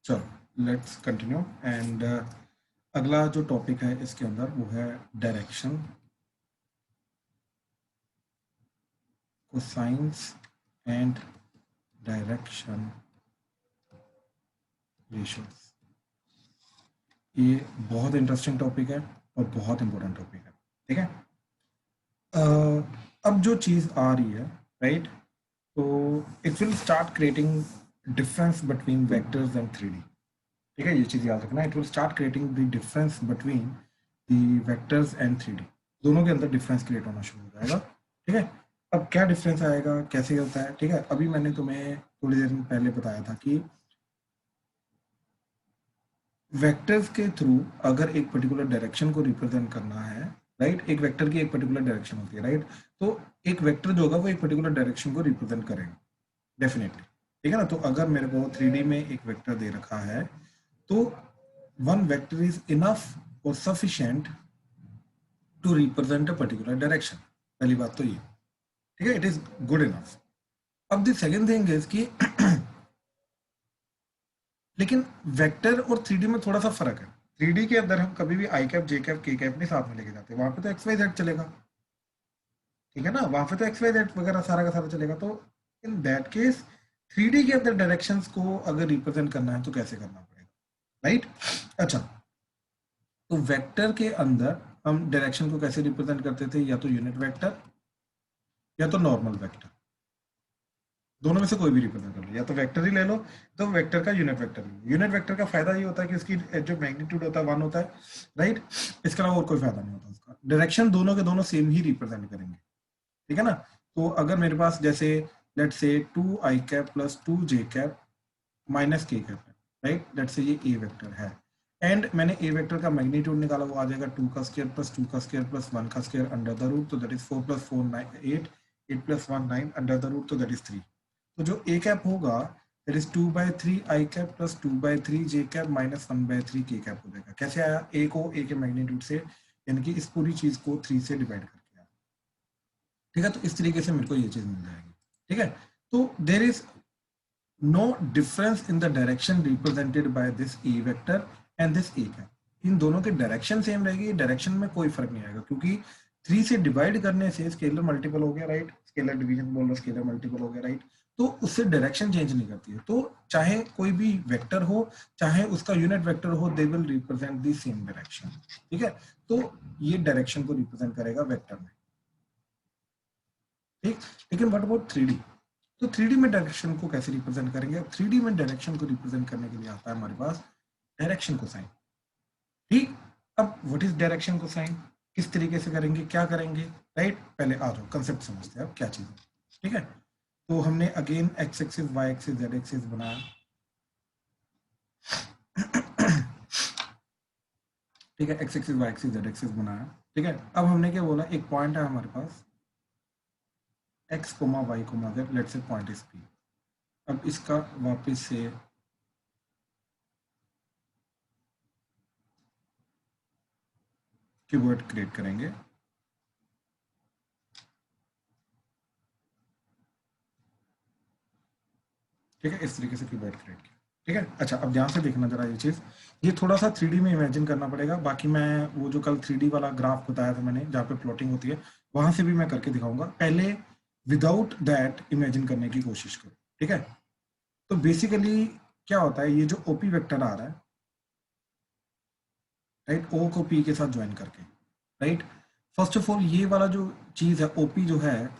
चलो let's continue and अगला जो टॉपिक है इसके अंदर वो है direction, cosines and direction ratios. ये बहुत इंटरेस्टिंग टॉपिक है और बहुत इंपॉर्टेंट टॉपिक है। ठीक है, अब जो चीज़ आ रही है राइट, तो it will start creating difference between vectors and 3D। ठीक है, ये चीज़ याद रखना, it will start creating the difference between the vectors and 3D। दोनों के अंदर डिफरेंस क्रिएट होना शुरू हो जाएगा। ठीक है, अब क्या डिफरेंस आएगा, कैसे होता है? ठीक है, अभी मैंने तुम्हें थोड़ी देर पहले बताया था कि वेक्टर्स के थ्रू अगर एक पर्टिकुलर डायरेक्शन को रिप्रेजेंट करना है राइट, एक वेक्टर की एक पर्टिकुलर डायरेक्शन होती है राइट, तो एक वेक्टर जो होगा वो एक पर्टिकुलर डायरेक्शन को रिप्रेजेंट करेगा डेफिनेटली। ठीक है ना, तो अगर मेरे को 3D में एक वेक्टर दे रखा है तो वन वेक्टर इज इनफ और sufficient to represent a particular direction. पहली बात तो ये, ठीक है, इट इज गुड इनफ। अब द सेकंड थिंग इज कि लेकिन वेक्टर और 3D में थोड़ा सा फर्क है। 3D के अंदर हम कभी भी आई cap j cap k cap नहीं साथ में लेके जाते, वहां पे तो एक्स वाई जेड चलेगा। ठीक है ना, वहां पे तो एक्स वाई जेड वगैरह सारा का सारा चलेगा। तो इन दैट केस 3D के अंदर डायरेक्शंस को अगर रिप्रेजेंट करना है तो कैसे करना पड़ेगा राइट। अच्छा, तो वेक्टर के अंदर हम डायरेक्शन को कैसे रिप्रेजेंट करते थे, या तो यूनिट वेक्टर या तो नॉर्मल वेक्टर, दोनों में से कोई भी रिप्रेजेंट कर लो, या तो वेक्टर ही ले लो तो वेक्टर का यूनिट वेक्टर ले लो। यूनिट वेक्टर का फायदा ये होता है कि उसकी जो मैग्नीट्यूड होता है 1 होता है राइट, इसके अलावा और कोई फायदा नहीं होता उसका। डायरेक्शन दोनों के दोनों सेम ही रिप्रेजेंट करेंगे। ठीक है ना, तो अगर मेरे पास जैसे लेट से 2i प्लस 2j माइनस के कैप है राइट, लेट से ये ए वेक्टर है एंड मैंने ए वेक्टर का मैग्नीट्यूड निकाला, वो आ जाएगा 2 का स्क्वायर प्लस 2 का स्क्वायर प्लस 1 का स्क्वायर अंडर द रूट, तो that is 4 plus 4 9 8, 8 plus 1 9 under the root, तो दैट इज 3। तो जो ए कैप होगा that is 2/3 i plus 2/3j minus 1/3 k cap हो जाएगा। कैसे आया? ए को ए के मैग्नीट्यूड से, यानी कि इस पूरी चीज को 3 से डिवाइड करके आया। ठीक है, तो इस तरीके से मेरे को ये चीज मिल जाएगी। ठीक है, तो there is no difference in the direction represented by this a vector and this a cap। इन दोनों की डायरेक्शन सेम रहेगी, डायरेक्शन में कोई फर्क नहीं आएगा, क्योंकि 3 से डिवाइड करने से स्केलर मल्टीपल हो गया राइट, स्केलर डिवीजन बोल रहा, स्केलर मल्टीपल हो गया राइट, तो उससे डायरेक्शन चेंज नहीं करती है। तो चाहे कोई भी वेक्टर हो, चाहे उसका यूनिट वेक्टर हो, they will represent the same direction. ठीक है, तो ये डायरेक्शन को रिप्रेजेंट करेगा वेक्टर में। ठीक, लेकिन व्हाट अबाउट 3D? तो 3D में डायरेक्शन को कैसे रिप्रेजेंट करेंगे? अब 3D में डायरेक्शन को रिप्रेजेंट करने के लिए आता है हमारे पास डायरेक्शन कोसाइन। ठीक, अब व्हाट इज डायरेक्शन कोसाइन, किस तरीके से करेंगे, क्या करेंगे राइट, पहले आ जाओ कंसेप्ट समझते हैं अब क्या चीज है। ठीक है, तो हमने again x axis y axis z axis बनाया। ठीक है, x axis y axis z axis बनाया। ठीक है, अब हमने क्या बोला, एक पॉइंट है हमारे पास x comma y comma z, let's say point is P. अब इसका वापस से कीवर्ड क्रिएट करेंगे। ठीक है, इस तरीके से कीवर्ड क्रिएट किया। ठीक है, अच्छा अब ध्यान से देखना जरा ये चीज, ये थोड़ा सा 3D में इमेजिन करना पड़ेगा। बाकी मैं वो जो कल 3D वाला ग्राफ बताया था मैंने, जहाँ पे प्लॉटिंग होती है, वहां से भी मैं करके दिखाऊंगा। पहले विदाउट दैट इमेजिन करने की कोशिश करो। ठीक है, तो बेसिकली क्या होता है, ये जो ओपी वेक्टर आ रहा है राइट, ओ को पी के साथ ज्वाइन करके राइट, फर्स्ट ऑफ ऑल ये वाला जो चीज है ओपी जो है,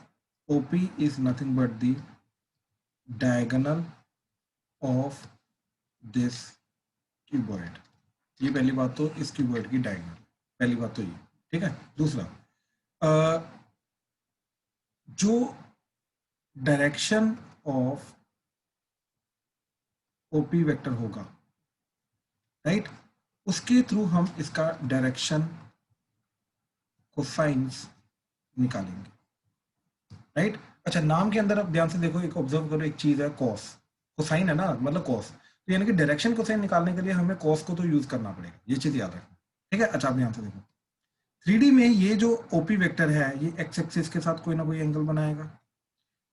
OP is nothing but the diagonal of this cuboid. ये पहली बात, तो इस क्यूबॉइड की डायगोनल, पहली बात तो ये। ठीक है, दूसरा जो डायरेक्शन ऑफ ओपी वेक्टर होगा राइट, उसके थ्रू हम इसका डायरेक्शन कोसाइंस निकालेंगे राइट। अच्छा, नाम के अंदर आप ध्यान से देखो, एक ऑब्जर्व करो, एक चीज है कॉस, कोसाइन है ना, मतलब कॉस, तो यानी कि डायरेक्शन कोसाइन निकालने के लिए हमें कॉस को तो यूज करना पड़ेगा, ये चीज याद रखना। ठीक है, अच्छा आप ध्यान से देखो, 3D में ये जो ओपी वेक्टर है ये एक्स एक्सिस के साथ कोई ना कोई एंगल बनाएगा,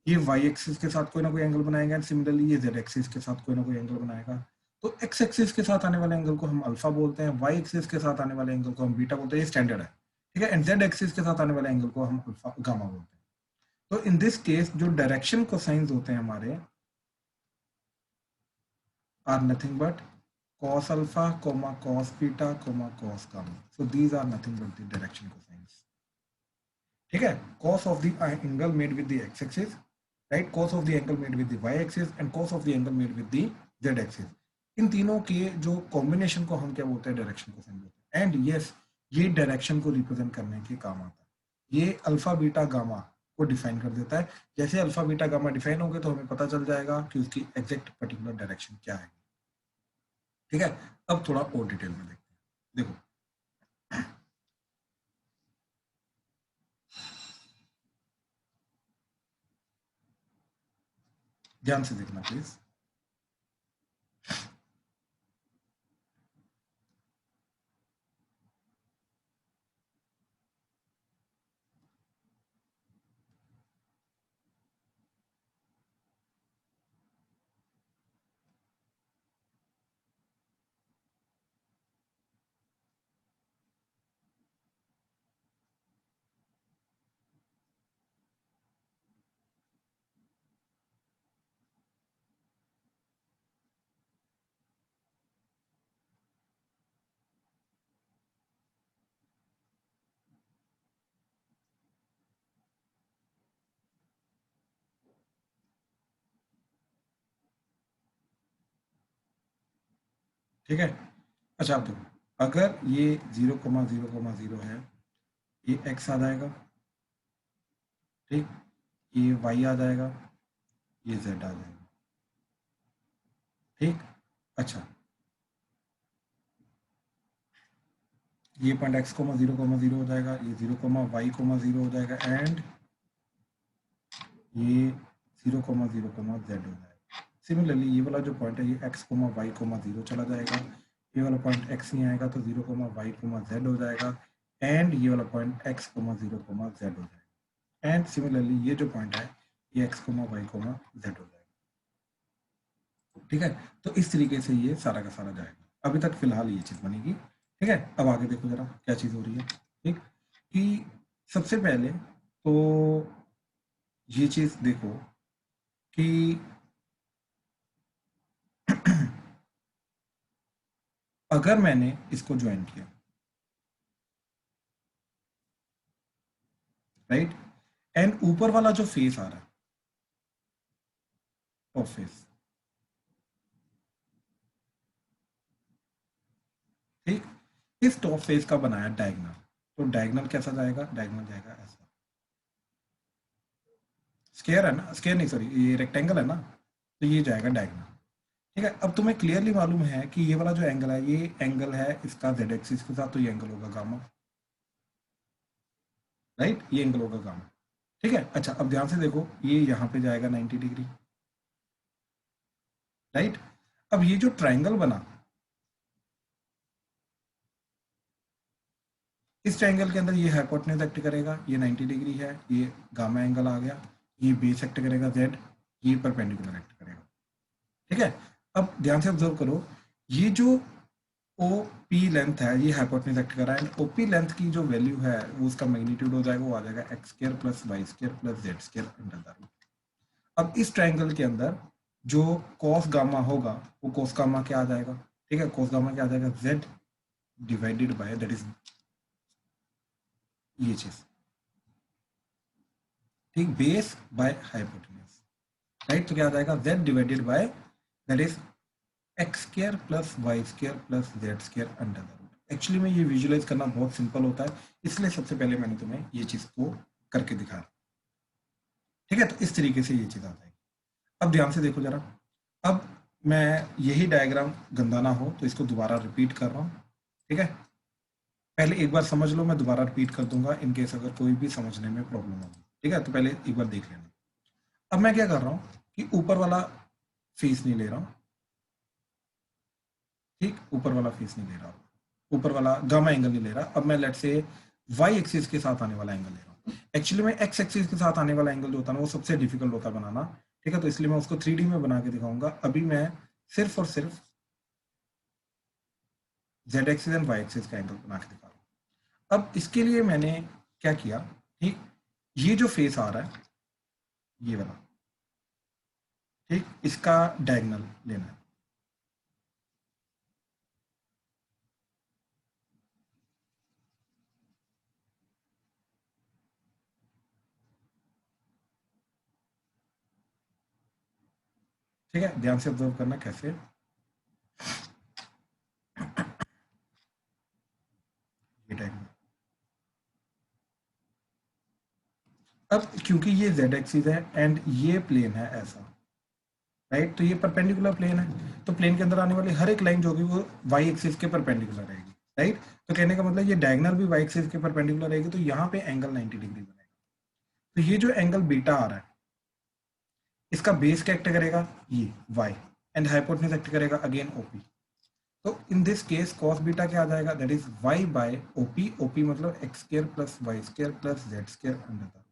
ये वाई एक्सिस के साथ कोई ना कोई एंगल बनाएगा, एंड सिमिलरली ये जेड एक्सिस के साथ कोई ना कोई एंगल बनाएगा। तो एक्स एक्सिस के साथ आने वाले एंगल को हम अल्फा बोलते हैं, वाई एक्सिस के साथ आने वाले एंगल को हम बीटा बोलते हैं, ये स्टैंडर्ड है, ठीक है। एंड जेड एक्सिस के साथ आने वाले एंगल को हम अल्फा गामा बोलते हैं। तो इन दिस केस जो डायरेक्शन कोसाइंस होते हैं हमारे are nothing but cos alpha, cos beta, cos gamma. So these are nothing but the direction cosines. ठीक है, cos of the angle made with the x axis, right? Cos of the angle made with the y axis and cos of the angle made with the z axis. इन तीनों के जो combination को हम क्या बोलते हैं, डायरेक्शन कोसाइन बोलते हैं। एंड यस, ये डायरेक्शन को रिप्रेजेंट करने के काम आता है। ये अल्फा बीटा गामा को डिफाइन कर देता है। जैसे अल्फा बीटा गामा डिफाइन होंगे तो हमें पता चल जाएगा कि उसकी एग्जैक्ट पर्टिकुलर डायरेक्शन क्या है, ठीक है। अब थोड़ा और डिटेल में देखते हैं। देखो, ध्यान से देखना प्लीज। ठीक है, अच्छा आप देखो, अगर ये 0,0,0 है, ये x आ जाएगा, ठीक, ये y आ जाएगा, ये z आ जाएगा, ठीक। अच्छा, ये पॉइंट x,0,0 हो जाएगा, ये 0,y,0 हो जाएगा, एंड ये 0,0,z हो जाएगा। सिमिलरली ये वाला जो पॉइंट है, ये x,y,0 चला जाएगा, ये वाला पॉइंट x नहीं आएगा तो 0,y,z हो जाएगा, एंड ये वाला पॉइंट x,0,z हो जाएगा। एंड सिमिलरली ये जो पॉइंट है, ये x,y,z हो जाएगा, ठीक है। तो इस तरीके से ये सारा का सारा जाएगा। अभी तक फिलहाल ये चीज बनेगी, ठीक है। अब आगे देखो जरा क्या चीज हो रही है, ठीक। कि सबसे पहले तो ये चीज देखो कि अगर मैंने इसको ज्वाइन किया, राइट, एंड ऊपर वाला जो फेस आ रहा है, टॉप फेस, ठीक, इस टॉप फेस का बनाया डायगोनल, तो डायगोनल कैसा जाएगा, डायगोनल जाएगा ऐसा। स्क्वायर है ना, स्क्वायर नहीं, सॉरी, ये रेक्टेंगल है ना, तो ये जाएगा डायगोनल, ठीक है। अब तुम्हें क्लियरली मालूम है कि ये वाला जो एंगल है, ये एंगल है इसका जेड एक्सिस के साथ, तो ये एंगल होगा गामा, राइट, ये एंगल होगा गामा, ठीक है। अच्छा, अब ध्यान से देखो, ये यहाँ पे जाएगा 90 डिग्री, राइट। अब ये जो ट्राइंगल बना, इस ट्राइंगल के अंदर ये हाइपोटेन्यूज एक्ट करेगा, ये 90 डिग्री है, ये गामा एंगल आ गया, ये बेस एक्ट करेगा जेड, ये परपेंडिकुलर एक्ट करेगा, ठीक है। अब ध्यान से ऑब्जर्व करो, ये जो ओ पी लेंथ है, ये हाइपोटेन्यूज एक्ट कर रहा है, एंड ओपी लेंथ की जो वैल्यू है वो उसका मैग्नीट्यूड हो जाएगा, वो आ जाएगा x square plus y square plus z square under the root. अब इस ट्राइंगल के अंदर जो कॉस गामा होगा, वो कॉस गामा क्या आ जाएगा, ठीक है, कॉस गामा क्या आ जाएगा, z divided by, that is ये चीज, ठीक, बेस बाय हाइपोटेन्यूज, राइट। तो क्या आ जाएगा, z divided by, that is x square plus y square plus z square under the root. Actually में ये विजुअलाइज करना बहुत सिंपल होता है, इसलिए सबसे पहले मैंने तुम्हें ये चीज को करके दिखाया, ठीक है। तो इस तरीके से ये चीज आ जाएगी। अब ध्यान से देखो जरा, अब मैं यही डायग्राम गंदा ना हो तो इसको दोबारा रिपीट कर रहा हूँ, ठीक है। पहले एक बार समझ लो, मैं दोबारा रिपीट कर दूंगा इन केस अगर कोई भी समझने में प्रॉब्लम होगी, ठीक है। तो पहले एक बार देख लेना। अब मैं क्या कर रहा हूँ कि ऊपर वाला फेस नहीं ले रहा हूँ, ठीक, ऊपर वाला फेस नहीं ले रहा, ऊपर वाला गामा एंगल नहीं ले रहा। अब मैं लेट से वाई एक्सिस के साथ आने वाला एंगल ले रहा हूँ। एक्चुअली में एक्स एक्सिस के साथ आने वाला एंगल जो होता है ना, वो सबसे डिफिकल्ट होता है बनाना, ठीक है। तो इसलिए मैं उसको 3D में बना के दिखाऊंगा। अभी मैं सिर्फ और सिर्फ z axis and y axis का एंगल बना के दिखा रहा हूँ। अब इसके लिए मैंने क्या किया, ठीक, ये जो फेस आ रहा है ये वाला, ठीक, इसका डायगोनल लेना है। ठीक है, ध्यान से ऑब्जर्व करना कैसे। ये डायगोनल, अब क्योंकि ये जेड एक्सिस है एंड ये प्लेन है ऐसा, राइट, तो ये परपेंडिकुलर प्लेन है, तो प्लेन के अंदर आने वाली हर एक लाइन जो होगी वो वाई एक्सिस के परपेंडिकुलर रहेगी, राइट। तो कहने का मतलब ये डायगोनल भी वाई एक्सिस के परपेंडिकुलर रहेगी, तो यहाँ पे एंगल 90 डिग्री बनेगा। तो ये जो एंगल बीटा आ रहा है इसका बेस क्या एक्ट करेगा, ये वाई, एंड हाइपोटेन्यूज एक्ट करेगा अगेन ओपी। तो in this case cos beta क्या आ जाएगा, that is y by OP, OP मतलब x square plus y square plus z square under the,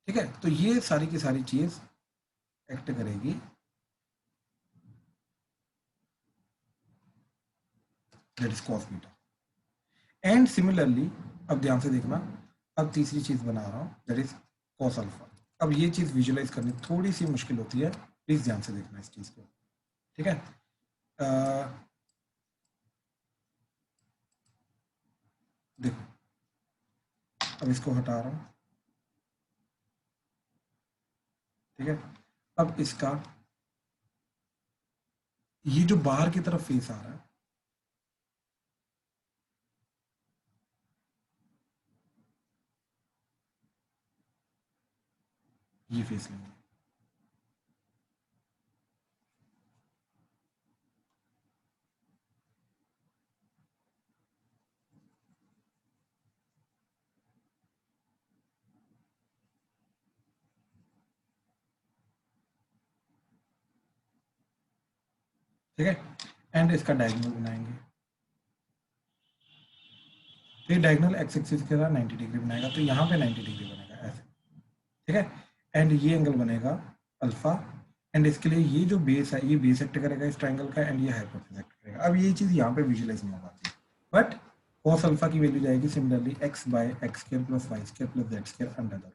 ठीक है। तो ये सारी की सारी चीज एक्ट करेगी, that is cos beta. And similarly अब ध्यान से देखना, अब तीसरी चीज बना रहा हूं दैट इज कॉस अल्फा। अब ये चीज विजुलाइज करनी थोड़ी सी मुश्किल होती है, प्लीज ध्यान से देखना इस चीज को, ठीक है। देखो अब इसको हटा रहा हूं, ठीक है। अब इसका ये जो बाहर की तरफ फेस आ रहा है, ये फेस लेंगे, ठीक है। एंड इसका डायगोनल बनाएंगे, तो ये डायगोनल एक्स एक्सिस के साथ 90 डिग्री बनाएगा, तो यहाँ पे 90 डिग्री बनेगा ऐसे, ठीक है। एंड ये एंगल बनेगा अल्फा, एंड इसके लिए ये जो बेस है ये बेस एक्ट करेगा इस ट्रायंगल का, एंड ये हाइपोटेन्यूज एक्ट करेगा। अब ये चीज यहाँ पे विजुलाइज नहीं हो पाती, बट cos अल्फा की वैल्यू जाएगी similarly x by x square plus y square plus z square under the,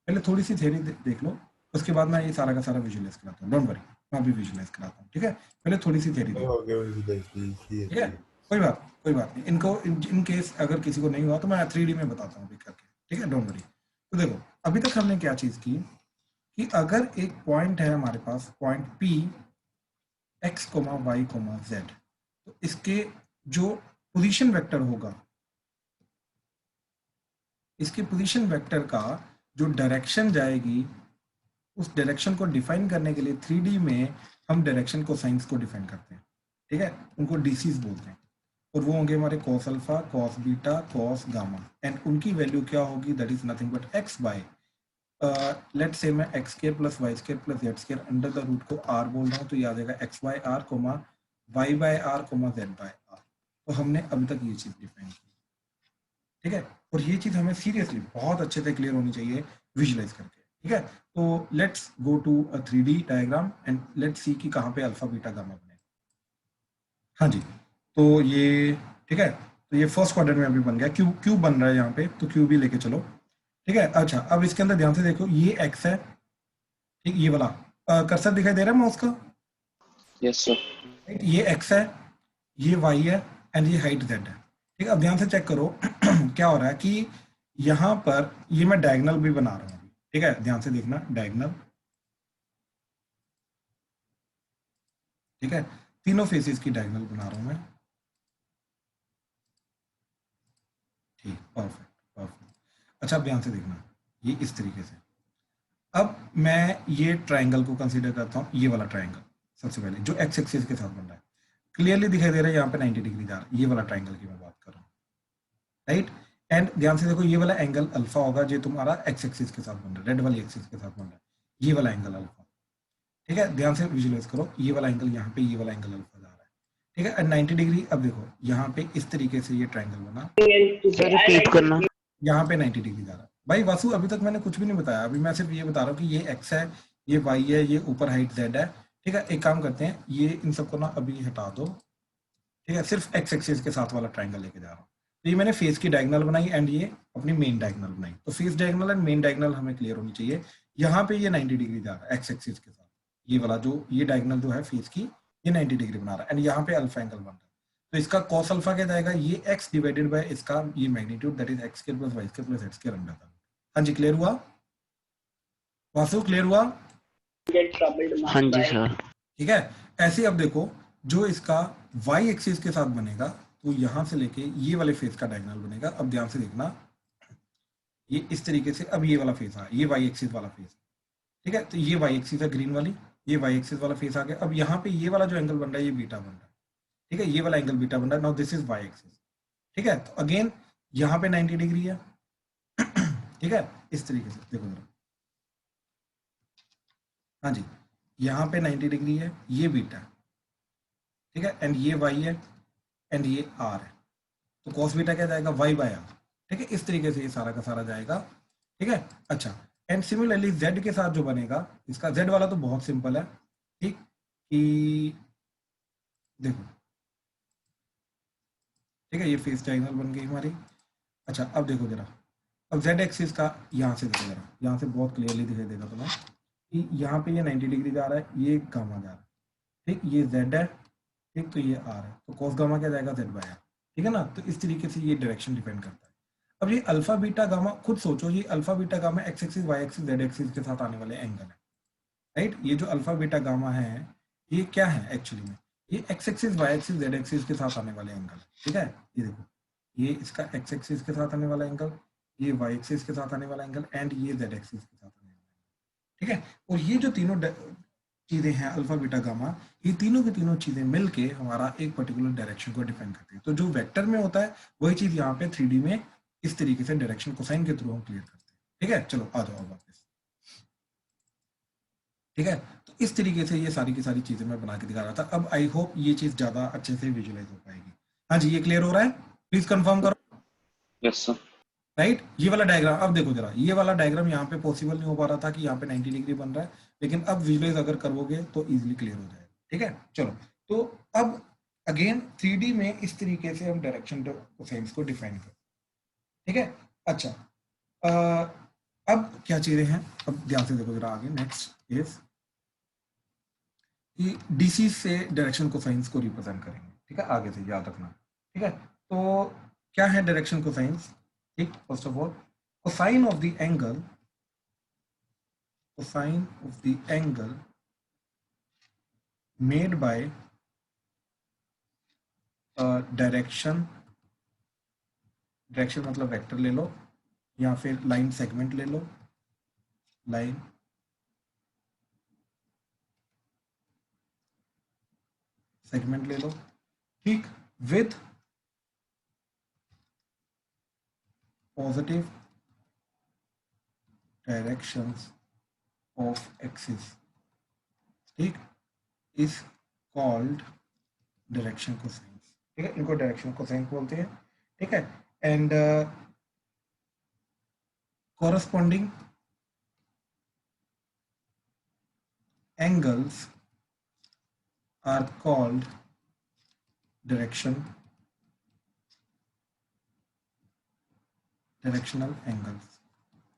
पहले थोड़ी सी थ्योरी देख लो, उसके बाद मैं ये सारा का सारा विजुलाइज कराता हूँ, डोंट वरी, मैं अभी विजुलाइज कराता हूँ, ठीक है। पहले थोड़ी सी थ्योरी देखो, ठीक है, कोई बात नहीं, इनको इन केस अगर किसी को नहीं हुआ तो मैं 3D में बताता हूँ अभी करके, ठीक है, डोंट वरी। तो देखो अभी तक हमने क्या चीज की कि अगर एक पॉइंट है हमारे पास, point P x, y, z, तो इसके जो पोजीशन वेक्टर होगा, इसके पोजीशन वेक्टर का जो डायरेक्शन जाएगी, उस डायरेक्शन को डिफाइन करने के लिए 3D में हम डायरेक्शन को साइंस को डिफाइन करते हैं, ठीक है, उनको डीसीज बोलते हैं, और वो होंगे हमारे cos alpha, cos beta, cos gamma, and उनकी वैल्यू क्या होगी, that is nothing but x by, let's say मैं x square plus y square plus z square under the root को आर बोल रहा हूँ, तो ये आ जाएगा x by r comma y by r comma z by r. तो हमने अभी तक ये चीज डिफाइन की, ठीक है, और ये चीज हमें सीरियसली बहुत अच्छे से क्लियर होनी चाहिए विजुलाइज करके, ठीक है। तो let's go to a 3D diagram and let's see कि कहाँ पे अल्फा बीटा गामा बने। हाँ जी, तो ये ठीक है, तो ये फर्स्ट क्वाड्रेंट में अभी बन गया, क्यूब क्यूब बन रहा है यहाँ पे, तो क्यूब ही लेके चलो, ठीक है। अच्छा अब इसके अंदर ध्यान से देखो, ये एक्स है, ठीक, ये वाला कर्सर दिखाई दे रहा है माउस का, यस सर, राइट, ये एक्स है, ये वाई है, एंड ये हाइट जेड है, ठीक है। अब ध्यान से चेक करो क्या हो रहा है कि यहाँ पर ये मैं डायगोनल भी बना रहा हूँ, ठीक है, ध्यान से देखना डायगोनल, ठीक है, तीनों फेसेस की डायगोनल बना रहा हूँ मैं, ठीक, परफेक्ट परफेक्ट। अच्छा अब ध्यान से देखना, ये इस तरीके से, अब मैं ये ट्राइंगल को कंसीडर करता हूँ, ये वाला ट्राइंगल सबसे पहले जो एक्स एक्सिस के साथ बन रहा है, क्लियरली दिखाई दे रहा है यहाँ पे 90 डिग्री जा रहा है, ये वाला ट्राइंगल की मैं बात कर रहा हूँ, राइट। एंड ध्यान से देखो ये वाला एंगल अल्फा होगा जो तुम्हारा एक्स एक्सिस के साथ बन रहा है, रेड वाली एक्सिस के साथ बन रहा है, ये वाला एंगल अल्फा, ठीक है। ध्यान से विजुलाइज करो, ये वाला एंगल यहाँ पे, ये वाला एंगल अल्फा जा रहा है, ठीक है, एंड 90 डिग्री। अब देखो यहाँ पे इस तरीके से ये ट्राइंगल बना, सर रिपीट करना। यहाँ पे 90 डिग्री जा रहा है। भाई वासु अभी तक मैंने कुछ भी नहीं बताया, अभी मैं सिर्फ ये बता रहा हूँ कि ये एक्स है, ये वाई है, ये ऊपर हाइट जेड है, ठीक है, एक काम करते हैं, ये इन सबको ना अभी हटा दो। ठीक है, सिर्फ एक्स एक्सिस के साथ वाला ट्राइंगल लेके जा रहा हूँ। तो ये मैंने फेस की डायगोनल बनाई एंड ये अपनी मेन डायगोनल बनाई। तो face diagonal and main diagonal हमें क्लियर होनी चाहिए। यहाँ पे ये 90 डिग्री जा रहा है एक्स एक्सिस के साथ, ये वाला जो ये डायगोनल जो है फेस की, ये 90 डिग्री बना रहा है एंड यहाँ पे अल्फा एंगल बन रहा है। तो इसका कॉस अल्फा क्या जाएगा, ये एक्स डिवाइडेड बाय इसका ये magnitude, that is x square plus y square plus z square under का। हाँ जी, क्लियर हुआ वासु, क्लियर हुआ? हाँ जी सर। ठीक है, ऐसे अब देखो जो इसका y एक्सिस के साथ बनेगा, तो यहां से लेके ये वाले फेस का डायगोनल बनेगा। अब ध्यान से देखना, ये इस तरीके से, अब ये वाला फेस है, ये y एक्सिस वाला फेस। ठीक है, तो ये y एक्सिस है ग्रीन वाली, ये y एक्सिस वाला फेस आ गया। अब यहाँ पे ये वाला जो एंगल बन रहा है ये बीटा बन रहा है। ठीक है, ये वाला एंगल बीटा बन रहा है। Now this is y axis. ठीक है, तो अगेन यहाँ पे 90 डिग्री है। ठीक है, इस तरीके से देखो जरा, हाँ जी, यहाँ पे 90 डिग्री है, ये बीटा है। ठीक है, एंड ये y है एंड ये r है। तो cos बीटा क्या जाएगा, y बाय r। ठीक है, इस तरीके से ये सारा का सारा जाएगा। ठीक है, अच्छा, एंड सिमिलरली z के साथ जो बनेगा, इसका z वाला तो बहुत सिंपल है। ठीक, कि देखो, ठीक है, ये फेस डायगोनल बन गई हमारी। अच्छा, अब देखो जरा, अब z एक्सिस का यहाँ से देखो जरा, यहाँ से बहुत क्लियरली दिखाई देगा तुम्हें कि यहाँ पे ये 90 डिग्री जा रहा है, ये गामा जा रहा है। ठीक, ये z है, ठीक, तो ये r है, तो cos गामा क्या जाएगा, z बाय r। ठीक है ना, तो इस तरीके से ये डायरेक्शन डिपेंड करता है। अब ये अल्फा बीटा गामा, खुद सोचो, ये alpha beta gamma x axis y axis z axis के साथ आने वाले एंगल है। राइट, ये जो अल्फा बीटा गामा है, ये क्या है एक्चुअली में, ये x axis y axis z axis के साथ आने वाले एंगल। ठीक है, ये देखो, ये इसका एक्स एक्सिस के साथ आने वाला एंगल, ये वाई एक्सिस के साथ आने वाला एंगल एंड ये जेड एक्सिस के साथ आने वाला एंगल। ठीक है, और ये जो तीनों चीजें हैं अल्फा बीटा गामा, ये तीनों की तीनों चीजें मिलके हमारा एक पर्टिकुलर डायरेक्शन को डिफाइन करती है। तो जो वेक्टर में होता है वही चीज यहाँ पे 3D में इस तरीके से डायरेक्शन कोसाइन के थ्रू हम क्लियर करते हैं। ठीक है, चलो आ जाओ वापस। ठीक है, तो इस तरीके से ये सारी की सारी चीजें मैं बना के दिखा रहा था। अब आई होप ये चीज ज्यादा अच्छे से विजुअलाइज हो पाएगी। हाँ जी, ये क्लियर हो रहा है? प्लीज कंफर्म करो। Yes sir. राइट, ये वाला डायग्राम, अब देखो जरा, ये वाला डायग्राम यहाँ पे पॉसिबल नहीं हो पा रहा था कि यहाँ पे 90 डिग्री बन रहा है, लेकिन अब विजुअलाइज अगर करोगे तो इजीली क्लियर हो जाएगा। ठीक है, चलो, तो अब अगेन 3D में इस तरीके से हम डायरेक्शन कोसाइंस को डिफाइन कर। ठीक है, अच्छा, अब क्या चीजें हैं, अब ध्यान से देखो जरा आगे, नेक्स्ट इज कि डीसी से डायरेक्शन कोसाइंस को रिप्रेजेंट करेंगे। ठीक है, आगे से याद रखना। ठीक है, तो क्या है डायरेक्शन कोसाइंस? ठीक, first of all, cosine of the angle, cosine of the angle made by direction, direction मतलब वेक्टर ले लो या फिर लाइन सेगमेंट ले लो, लाइन सेगमेंट ले लो। ठीक, with positive directions of axis, ठीक, इज कॉल्ड डायरेक्शन कोसाइंस। ठीक है, इनको डायरेक्शन कोसाइन बोलते हैं। ठीक है, and corresponding angles are called directional angles।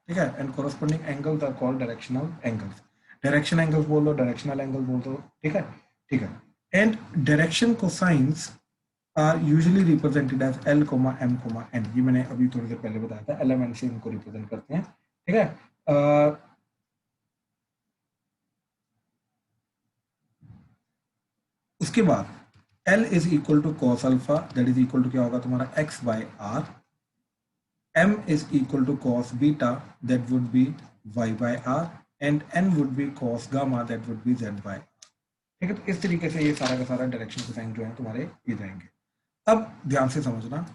ठीक है, and corresponding angles are called directional angles। Direction angles बोल दो, डायरेक्शनल एंगल बोल दो। ठीक है, ठीक है, and direction cosines are usually represented as L, M, N। ये मैंने अभी थोड़ी देर पहले बताया था, LMN से इनको रिप्रेजेंट करते हैं। ठीक है, उसके बाद L is equal to cos alpha, that is equal to क्या होगा तुम्हारा x by r। M is equal to cos beta, that would be y by r, and n would be cos gamma, that would be z by r। ठीक है, तो इस तरीके से ये सारा का सारा डायरेक्शन कोसाइन जो है तुम्हारे ये जाएंगे। अब ध्यान से समझना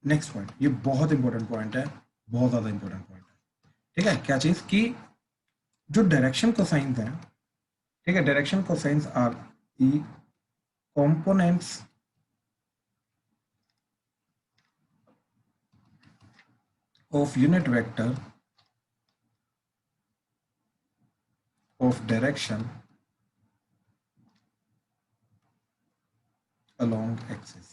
नेक्स्ट पॉइंट, ये बहुत इंपॉर्टेंट पॉइंट है, बहुत ज्यादा इंपॉर्टेंट पॉइंट है। ठीक है, क्या चीज कि जो डायरेक्शन कोसाइंस हैं, ठीक है, direction cosines are the components of unit vector of direction along axis।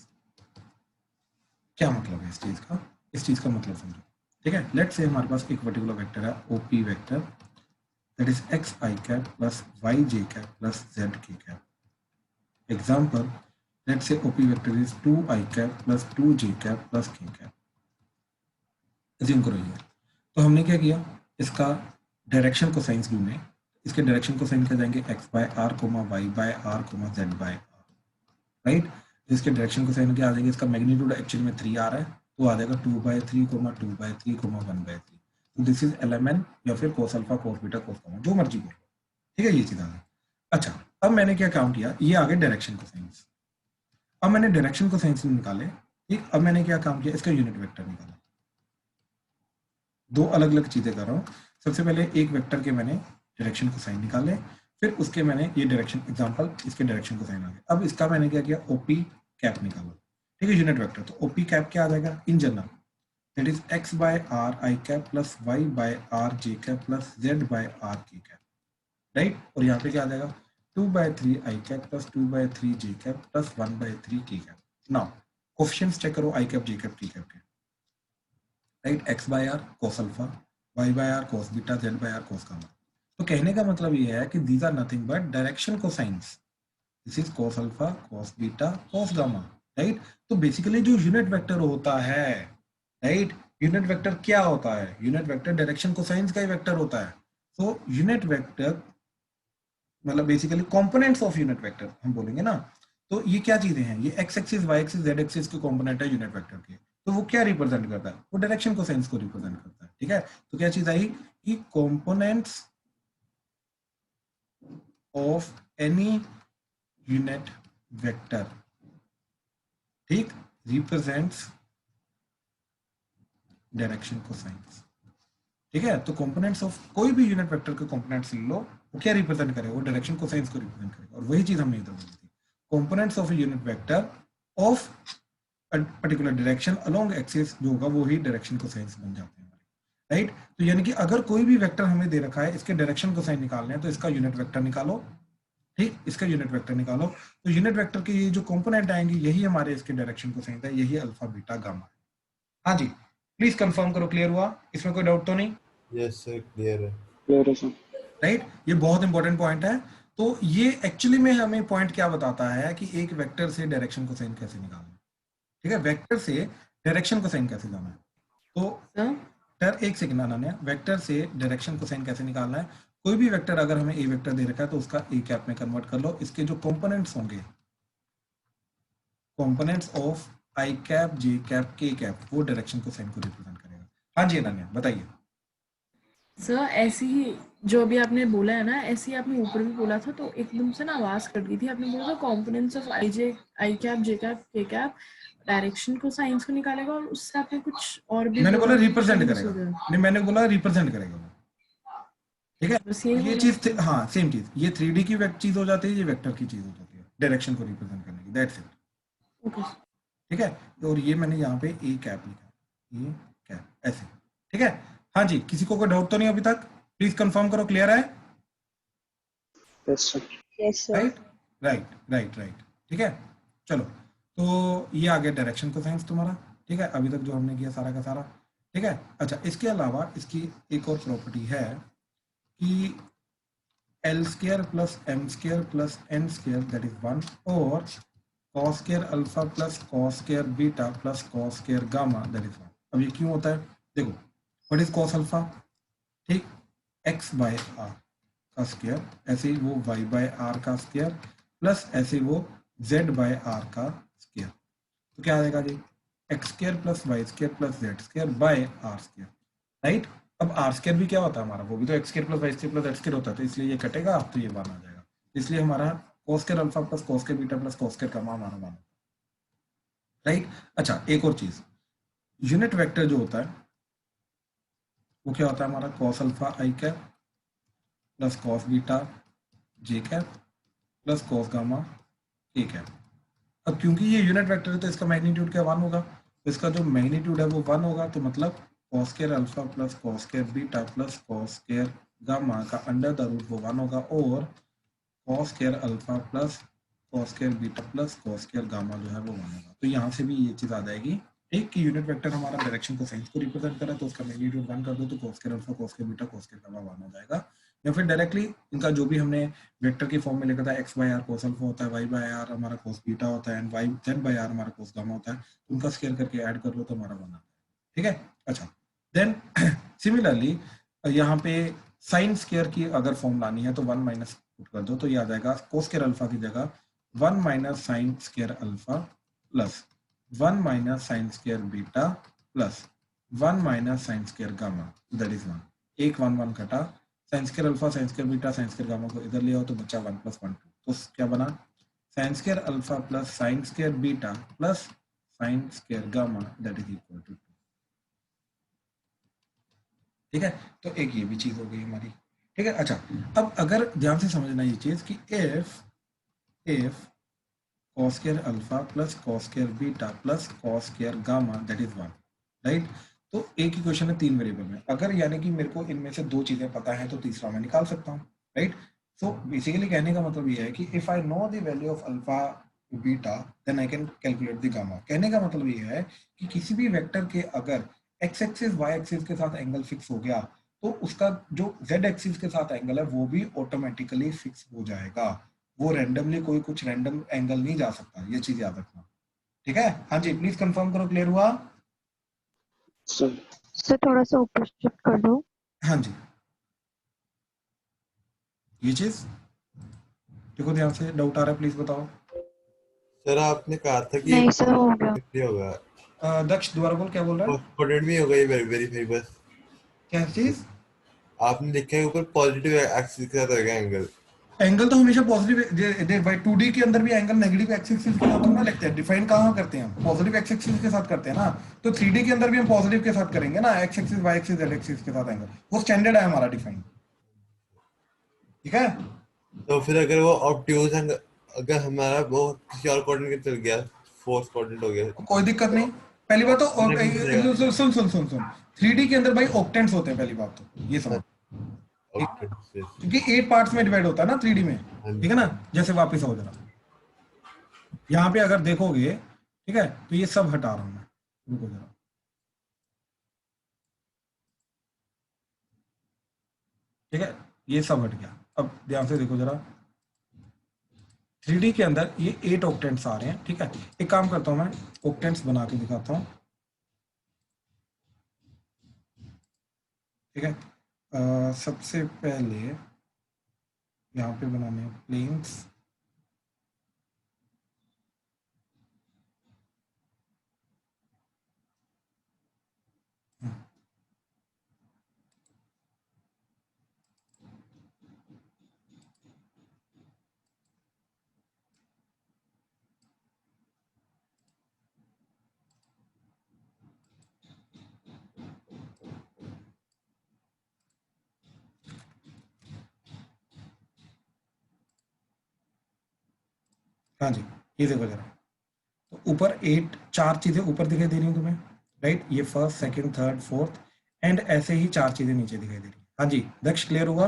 क्या मतलब है इस चीज का? इस चीज का मतलब समझो, ठीक है। लेट्स से हमारे पास एक पर्टिकुलर वेक्टर है OP vector, that is x i cap plus y j cap plus z k cap. Example, let's say OP vector is 2 i cap plus 2 j cap plus k cap. Assume करो ये, तो हमने क्या किया, इसका direction को science ढूंढे। इसके डायरेक्शन को साइन क्या जाएंगे, x by r comma y by r comma z by r, right. इसके डायरेक्शन को साइन क्या आ जाएंगे, इसका मैग्नीट्यूड एक्चुअली में 3 आ रहा है, तो आ जाएगा 2/3 कोमा 2/3 कोमा 1/3। तो दिस इज एलएमएन या फिर कोस alpha cos beta cos gamma, जो मर्जी बोलो, ठीक है, ये चीज आ गई। अच्छा, अब मैंने क्या काम किया, ये आगे डायरेक्शन को साइंस। अब मैंने डायरेक्शन को साइंस निकाले, ठीक। अब मैंने क्या काम किया, इसका यूनिट वेक्टर निकाला। दो अलग अलग चीजें कर रहा हूँ। सबसे पहले एक वेक्टर के मैंने डायरेक्शन को साइन निकाले, फिर उसके मैंने ये डायरेक्शन, एग्जांपल इसके डायरेक्शन को साइन आ गया। अब इसका मैंने क्या किया, ओपी कैप निकाला, ठीक है, यूनिट वेक्टर। तो ओपी कैप क्या आ जाएगा in general, that is x by r i cap plus y by r j cap plus z by r k cap, right. और यहाँ पे क्या आ जाएगा, 2/3 i cap plus 2/3 j cap plus 1/3 k cap. Now coefficients check करो i cap j cap k cap के, right. X by r cos alpha, y by r cos beta, z by r cos gamma. तो कहने का मतलब ये है कि these are nothing but direction cosines. This is cos alpha cos beta cos gamma, right. तो basically जो unit vector होता है, राइट, यूनिट वेक्टर क्या होता है, यूनिट वेक्टर डायरेक्शन कोसाइंस का ही वेक्टर होता है। तो यूनिट वेक्टर मतलब basically components of unit vector हम बोलेंगे ना, तो ये क्या चीजें हैं, ये x axis y axis z axis के कंपोनेंट है यूनिट वेक्टर के। तो वो क्या रिप्रेजेंट करता है, वो डायरेक्शन कोसाइंस को रिप्रेजेंट करता है, ठीक है। तो क्या चीज आई कि components of any unit vector, ठीक, रिप्रेजेंट्स डायरेक्शन कोसाइंस, ठीक है। तो कंपोनेंट्स ऑफ कोई भी यूनिट वेक्टर के कंपोनेंट्स ले लो, वो क्या रिप्रेजेंट करेगा, वो डायरेक्शन कोसाइंस को रिप्रेजेंट करेगा। और वही चीज हमने इधर बोली थी, components of unit vector of particular direction along axis जो होगा वो ही डायरेक्शन कोसाइंस बन जाते हैं, राइट। तो यानी कि अगर कोई भी वेक्टर हमें दे रखा है, इसके डायरेक्शन कोसाइन निकालने हैं, तो इसका यूनिट वेक्टर निकालो, ठीक, इसका यूनिट वेक्टर निकालो। तो यूनिट वेक्टर के ये जो कंपोनेंट आएंगे यही हमारे इसके डायरेक्शन कोसाइन है, यही अल्फा बीटा गामा है। हाँ जी, प्लीज कंफर्म करो, क्लियर हुआ, इसमें कोई डाउट तो नहीं? यस सर, क्लियर है। क्लियर है सर। राइट, ये बहुत इंपॉर्टेंट पॉइंट है। तो ये एक्चुअली में हमें पॉइंट क्या बताता है कि एक वेक्टर से डायरेक्शन कोसाइन कैसे निकालना है, ठीक है, वेक्टर से डायरेक्शन कोसाइन कैसे जाना है। तो सर एक सेकंड अनन्या, वेक्टर से डायरेक्शन कोसाइन कैसे निकालना है। कोई भी वेक्टर अगर हमें ए वेक्टर दे रखा है तो उसका ए कैप में कन्वर्ट कर लो, इसके जो कंपोनेंट्स होंगे, components of I cap j cap k cap, वो डायरेक्शन कोसाइन को रिप्रेजेंट करेगा। हाँ जी अनन्या बताइए। सर ऐसे ही जो अभी आपने बोला है ना, ऐसे ही आपने ऊपर भी बोला था, तो एकदम से ना आवाज कट गई थी। आपने बोला था components of I cap j cap k cap direction को साइंस को निकालेगा, और उससे आपने कुछ और भी मैंने बोला बोला रिप्रेजेंट करेगा, नहीं मैंने बोला रिप्रेजेंट करेगा वो, ठीक है। बस यही ये बोला चीज हाँ सेम चीज, ये 3D की चीज हो जाती है, ये वेक्टर की चीज हो जाती है डायरेक्शन को रिप्रेजेंट करने की, दैट्स इट, ओके। ठीक है। और ये मैंने यहाँ पे ए कैप लिखा, ए कैप ऐसे, ठीक है। हाँ जी, किसी को कोई डाउट तो नहीं अभी तक, प्लीज कंफर्म करो, क्लियर है? Yes sir. Yes sir. Right right right right, ठीक है। चलो, तो ये आ गया डायरेक्शन कोसाइंस तुम्हारा, ठीक है, अभी तक जो हमने किया सारा का सारा, ठीक है। अच्छा, इसके अलावा इसकी एक और प्रॉपर्टी है कि l square plus m square plus n square that is 1, और cos square alpha plus cos square beta plus cos square gamma that is 1। अब ये क्यों होता है, देखो, व्हाट इज कॉस अल्फा, ठीक, एक्स बाय आर का स्क्वायर, ऐसे ही वो वाई बाय आर का स्क्वायर प्लस ऐसे वो जेड बाय आर का स्क्वायर। तो क्या आ जाएगा जी, x square plus y square plus z square by r square, right. अब आर स्क्वायर भी क्या होता है हमारा, वो भी तो x square plus y square plus z square होता है, तो इसलिए ये कटेगा, तो ये 1 आ जाएगा। इसलिए हमारा cos square alpha plus cos square beta plus cos square gamma हमारा 1, राइट। अच्छा, एक और चीज, यूनिट वेक्टर जो होता है वो क्या होता है हमारा, कॉस अल्फा आई कैप प्लस कॉस बीटा जे कैप प्लस कॉस गामा के कैप। अब क्योंकि ये यूनिट वेक्टर है तो इसका मैग्नीट्यूड क्या 1 होगा, तो इसका जो मैग्नीट्यूड है वो 1 होगा, तो मतलब cos square alpha plus cos square beta plus cos square gamma का अंडर द रूट वो 1 होगा, और cos square alpha plus cos square beta plus cos square gamma जो है वो 1 होगा। तो यहाँ से भी ये चीज आ जाएगी। एक की यूनिट वेक्टर हमारा डायरेक्शन को साइंस को रिप्रेजेंट कर रहा है, तो उसका मैग्नीट्यूड 1 कर दो तो cos square alpha cos square beta cos square gamma 1 हो जाएगा। या फिर डायरेक्टली इनका जो भी हमने वेक्टर की फॉर्म में लिखा था x by r cos alpha होता है, y बाय आर हमारा cos बीटा होता है, and y z by r हमारा cos गामा होता है, तो उनका स्क्वायर करके ऐड कर लो तो हमारा 1 आता है। ठीक है, अच्छा। देन सिमिलरली यहाँ पे साइन स्क्वायर की अगर फॉर्म लानी है तो 1 माइनस पुट कर दो, तो ये आ जाएगा cos स्क्वायर अल्फा की जगह 1 minus sign square alpha plus 1 minus sign square beta plus 1 minus sign square gamma, that is 1। एक 1 1 कटा, sign square alpha sign square beta sine square gamma को इधर ले आओ तो बचा 1 प्लस 1 2, तो क्या बना sine square alpha plus sine square beta plus sine square gamma that is equal to 2। ठीक है, तो एक ये भी चीज हो गई हमारी। ठीक है, अच्छा। अब अगर ध्यान से समझना ये चीज कि if cos square alpha plus cos square beta plus cos square gamma that is 1, right. तो एक ही क्वेश्चन है 3 वेरिएबल में, अगर यानी कि मेरे को इनमें से 2 चीजें पता है तो तीसरा मैं निकाल सकता हूँ, राइट। सो बेसिकली कहने का मतलब ये है कि if I know the value of alpha beta then I can calculate the gamma. कहने का मतलब ये है कि किसी भी वेक्टर के अगर x एक्सिस y एक्सिस के साथ एंगल फिक्स हो गया तो उसका जो z एक्सिस के साथ एंगल है वो भी ऑटोमेटिकली फिक्स हो जाएगा। वो रैंडमली कोई कुछ रैंडम एंगल नहीं जा सकता, ये चीज याद रखना। ठीक है, हाँ जी, प्लीज कंफर्म करो, क्लियर हुआ? सर थोड़ा सा ऊपर शिफ्ट कर दो। हाँ जी, ये चीज देखो ध्यान से, डाउट आ रहा है प्लीज बताओ। सर आपने कहा था कि नहीं सर, हो गया। कितने होगा? दक्ष दोबारा बोल, क्या बोल रहा है? कोऑर्डिनेट में होगा ये वेरीफाई बस। क्या चीज? आपने लिखा है ऊपर पॉजिटिव एक्सिस के साथ होगा एंगल। एंगल तो हमेशा पॉजिटिव, भाई 2D के अंदर भी एंगल नेगेटिव एक्स एक्सिस के साथ ना लिखते हैं, डिफाइन कहाँ करते हैं हम? पॉजिटिव एक्स एक्सिस के साथ करते हैं ना। तो 3D के अंदर भी हम पॉजिटिव के साथ करेंगे ना, x axis y axis z axis के साथ एंगल, वो स्टैंडर्ड है हमारा डिफाइन। ठीक है, तो फिर अगर वो ऑब्ट्यूज एंगल अगर हमारा वो किसी और कोऑर्डिनेट चल गया, फोर्थ कोऑर्डिनेट हो गया, कोई दिक्कत नहीं। पहली बात तो सुन सुन सुन सुन 3D के अंदर भाई ऑक्टेंट्स होते हैं, पहली बात तो ये समझ, क्योंकि 8 पार्ट्स में डिवाइड होता है ना 3D में। ठीक है ना, जैसे वापस आओ जरा, यहाँ पे अगर देखोगे, ठीक है, तो ये सब हटा रहा हूं मैं, रुको जरा। ठीक है, ये सब हट गया। अब ध्यान से देखो जरा, 3D के अंदर ये 8 ऑक्टेंट्स आ रहे हैं। ठीक है, एक काम करता हूं मैं ऑक्टेंट्स बना के दिखाता हूं। ठीक है, सबसे पहले यहाँ पे बनाने हैं प्लेन्स। हाँ जी, ये देखो जरा, तो ऊपर 4 चीजें ऊपर दिखाई दे रही हैं तुम्हें, राइट। ये first second third fourth and ऐसे ही 4 चीजें नीचे दिखाई दे रही हैं। हाँ जी दक्ष, क्लियर हुआ?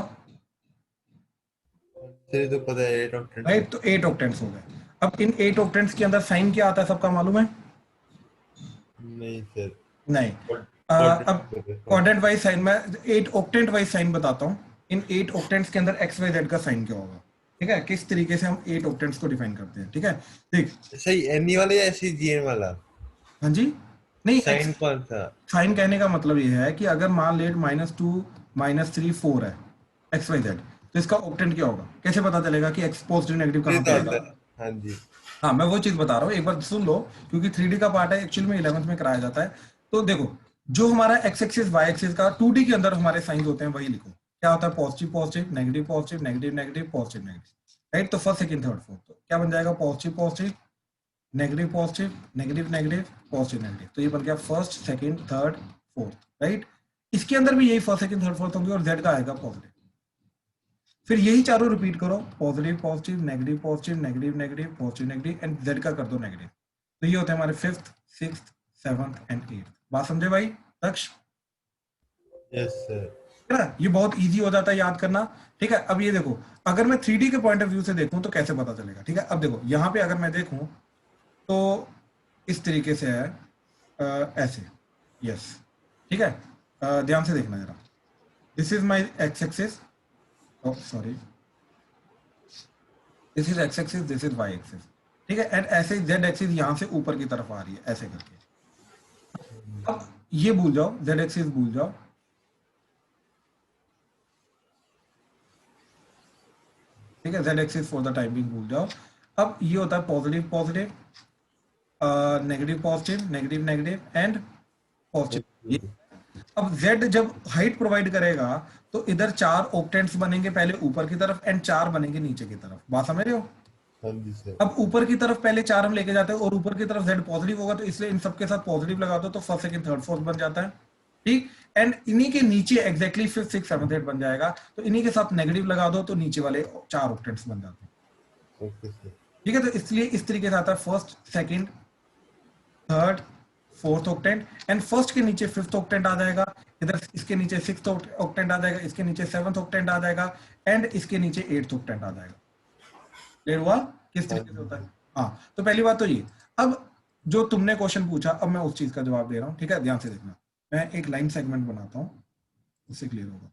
तो पता है 8 ऑक्टेंट, राइट, तो 8 ऑक्टेंट्स हो गए। अब इन 8 ऑक्टेंट्स के अंदर साइन क्या आता है, सबका मालूम है? नहीं सर, नहीं। अब क्वाड्रेंट वाइज साइन, मैं 8 ऑक्टेंट वाइज साइन बताता हूँ। इन 8 ऑक्टेंट्स के अंदर एक्स वाई जेड का साइन क्या होगा। ठीक है, किस तरीके से हम 8 ऑक्टेंट्स को डिफाइन करते हैं। ठीक है, देख सही एनी वाला या ऐसे जीएन वाला? हाँ जी, नहीं साइन कौन सा? साइन कहने का मतलब ये है कि अगर मान लेट -2 -3 4 है एक्स वाई जेड, तो इसका ऑक्टेंट क्या होगा? कैसे पता चलेगा कि एक्स पॉजिटिव नेगेटिव कहाँ पे आएगा? हाँ जी, हाँ, मैं वो चीज बता रहा हूँ, एक बार सुन लो, क्योंकि 3D का पार्ट है, एक्चुअल में 11th में कराया जाता है। तो देखो, जो हमारा एक्स एक्सिस वाई एक्सिस का 2D के अंदर हमारे साइंस होते हैं वही लिखो। क्या होता है? Positive positive negative positive negative negative positive negative, right. तो फर्स्ट सेकंड थर्ड फोर्थ, तो क्या बन जाएगा? Positive positive negative positive negative negative positive negative, तो ये बन गया first second third fourth, right. इसके अंदर भी यही फर्स्ट सेकंड थर्ड फोर्थ होंगे और जेड का आएगा पॉजिटिव। फिर यही चारों रिपीट करो, positive positive negative positive negative negative positive negative and Z का कर दो नेगेटिव। तो ये होते हैं हमारे 5th 6th 7th and 8th। बात समझे भाई दक्ष? Yes sir. है ना, ये बहुत इजी हो जाता है याद करना। ठीक है, अब ये देखो, अगर मैं 3D के पॉइंट ऑफ व्यू से देखूं तो कैसे पता चलेगा। ठीक है, अब देखो यहाँ पे अगर मैं देखूं तो इस तरीके से है, ऐसे, यस, ठीक है, ध्यान से देखना जरा, this is my x axis, sorry, this is x axis, this is y axis. ठीक है, एंड ऐसे जेड एक्सिस यहाँ से ऊपर की तरफ आ रही है ऐसे करके। अब ये भूल जाओ, जेड एक्सिस भूल जाओ, ठीक है, Z axis for the time being भूल जाओ। अब ये होता है positive positive, negative positive, negative negative and positive. अब z जब हाइट प्रोवाइड करेगा तो इधर 4 ऑक्टेंट्स बनेंगे, पहले ऊपर की तरफ एंड 4 बनेंगे नीचे की तरफ। बात समझ रहे हो? हाँ जी सर। अब ऊपर की तरफ पहले 4 हम लेके जाते हैं और ऊपर की तरफ z पॉजिटिव होगा, तो इसलिए इन सबके साथ पॉजिटिव लगा दो तो फर्स्ट सेकंड थर्ड फोर्थ बन जाता है। ठीक, एंड इन्हीं के नीचे exactly fifth six seventh eight बन जाएगा, तो इन्हीं के साथ नेगेटिव लगा दो तो नीचे वाले 4 ऑक्टेंट्स बन जाते हैं। Okay sir. ठीक है, तो इसलिए इस तरीके से आता है first second third fourth octant, and first के नीचे फिफ्थ ऑक्टेंट आ जाएगा, इधर इसके नीचे सिक्स्थ ऑक्टेंट आ जाएगा, इसके नीचे सेवंथ ऑक्टेंट आ जाएगा एंड इसके नीचे एट्थ ऑक्टेंट आ जाएगा। क्लियर हुआ किस तरीके से होता है? हाँ, तो पहली बात तो ये। अब जो तुमने क्वेश्चन पूछा, अब मैं उस चीज का जवाब दे रहा हूँ। ठीक है, ध्यान से देखना, मैं एक लाइन सेगमेंट बनाता हूँ, उससे क्लियर होगा।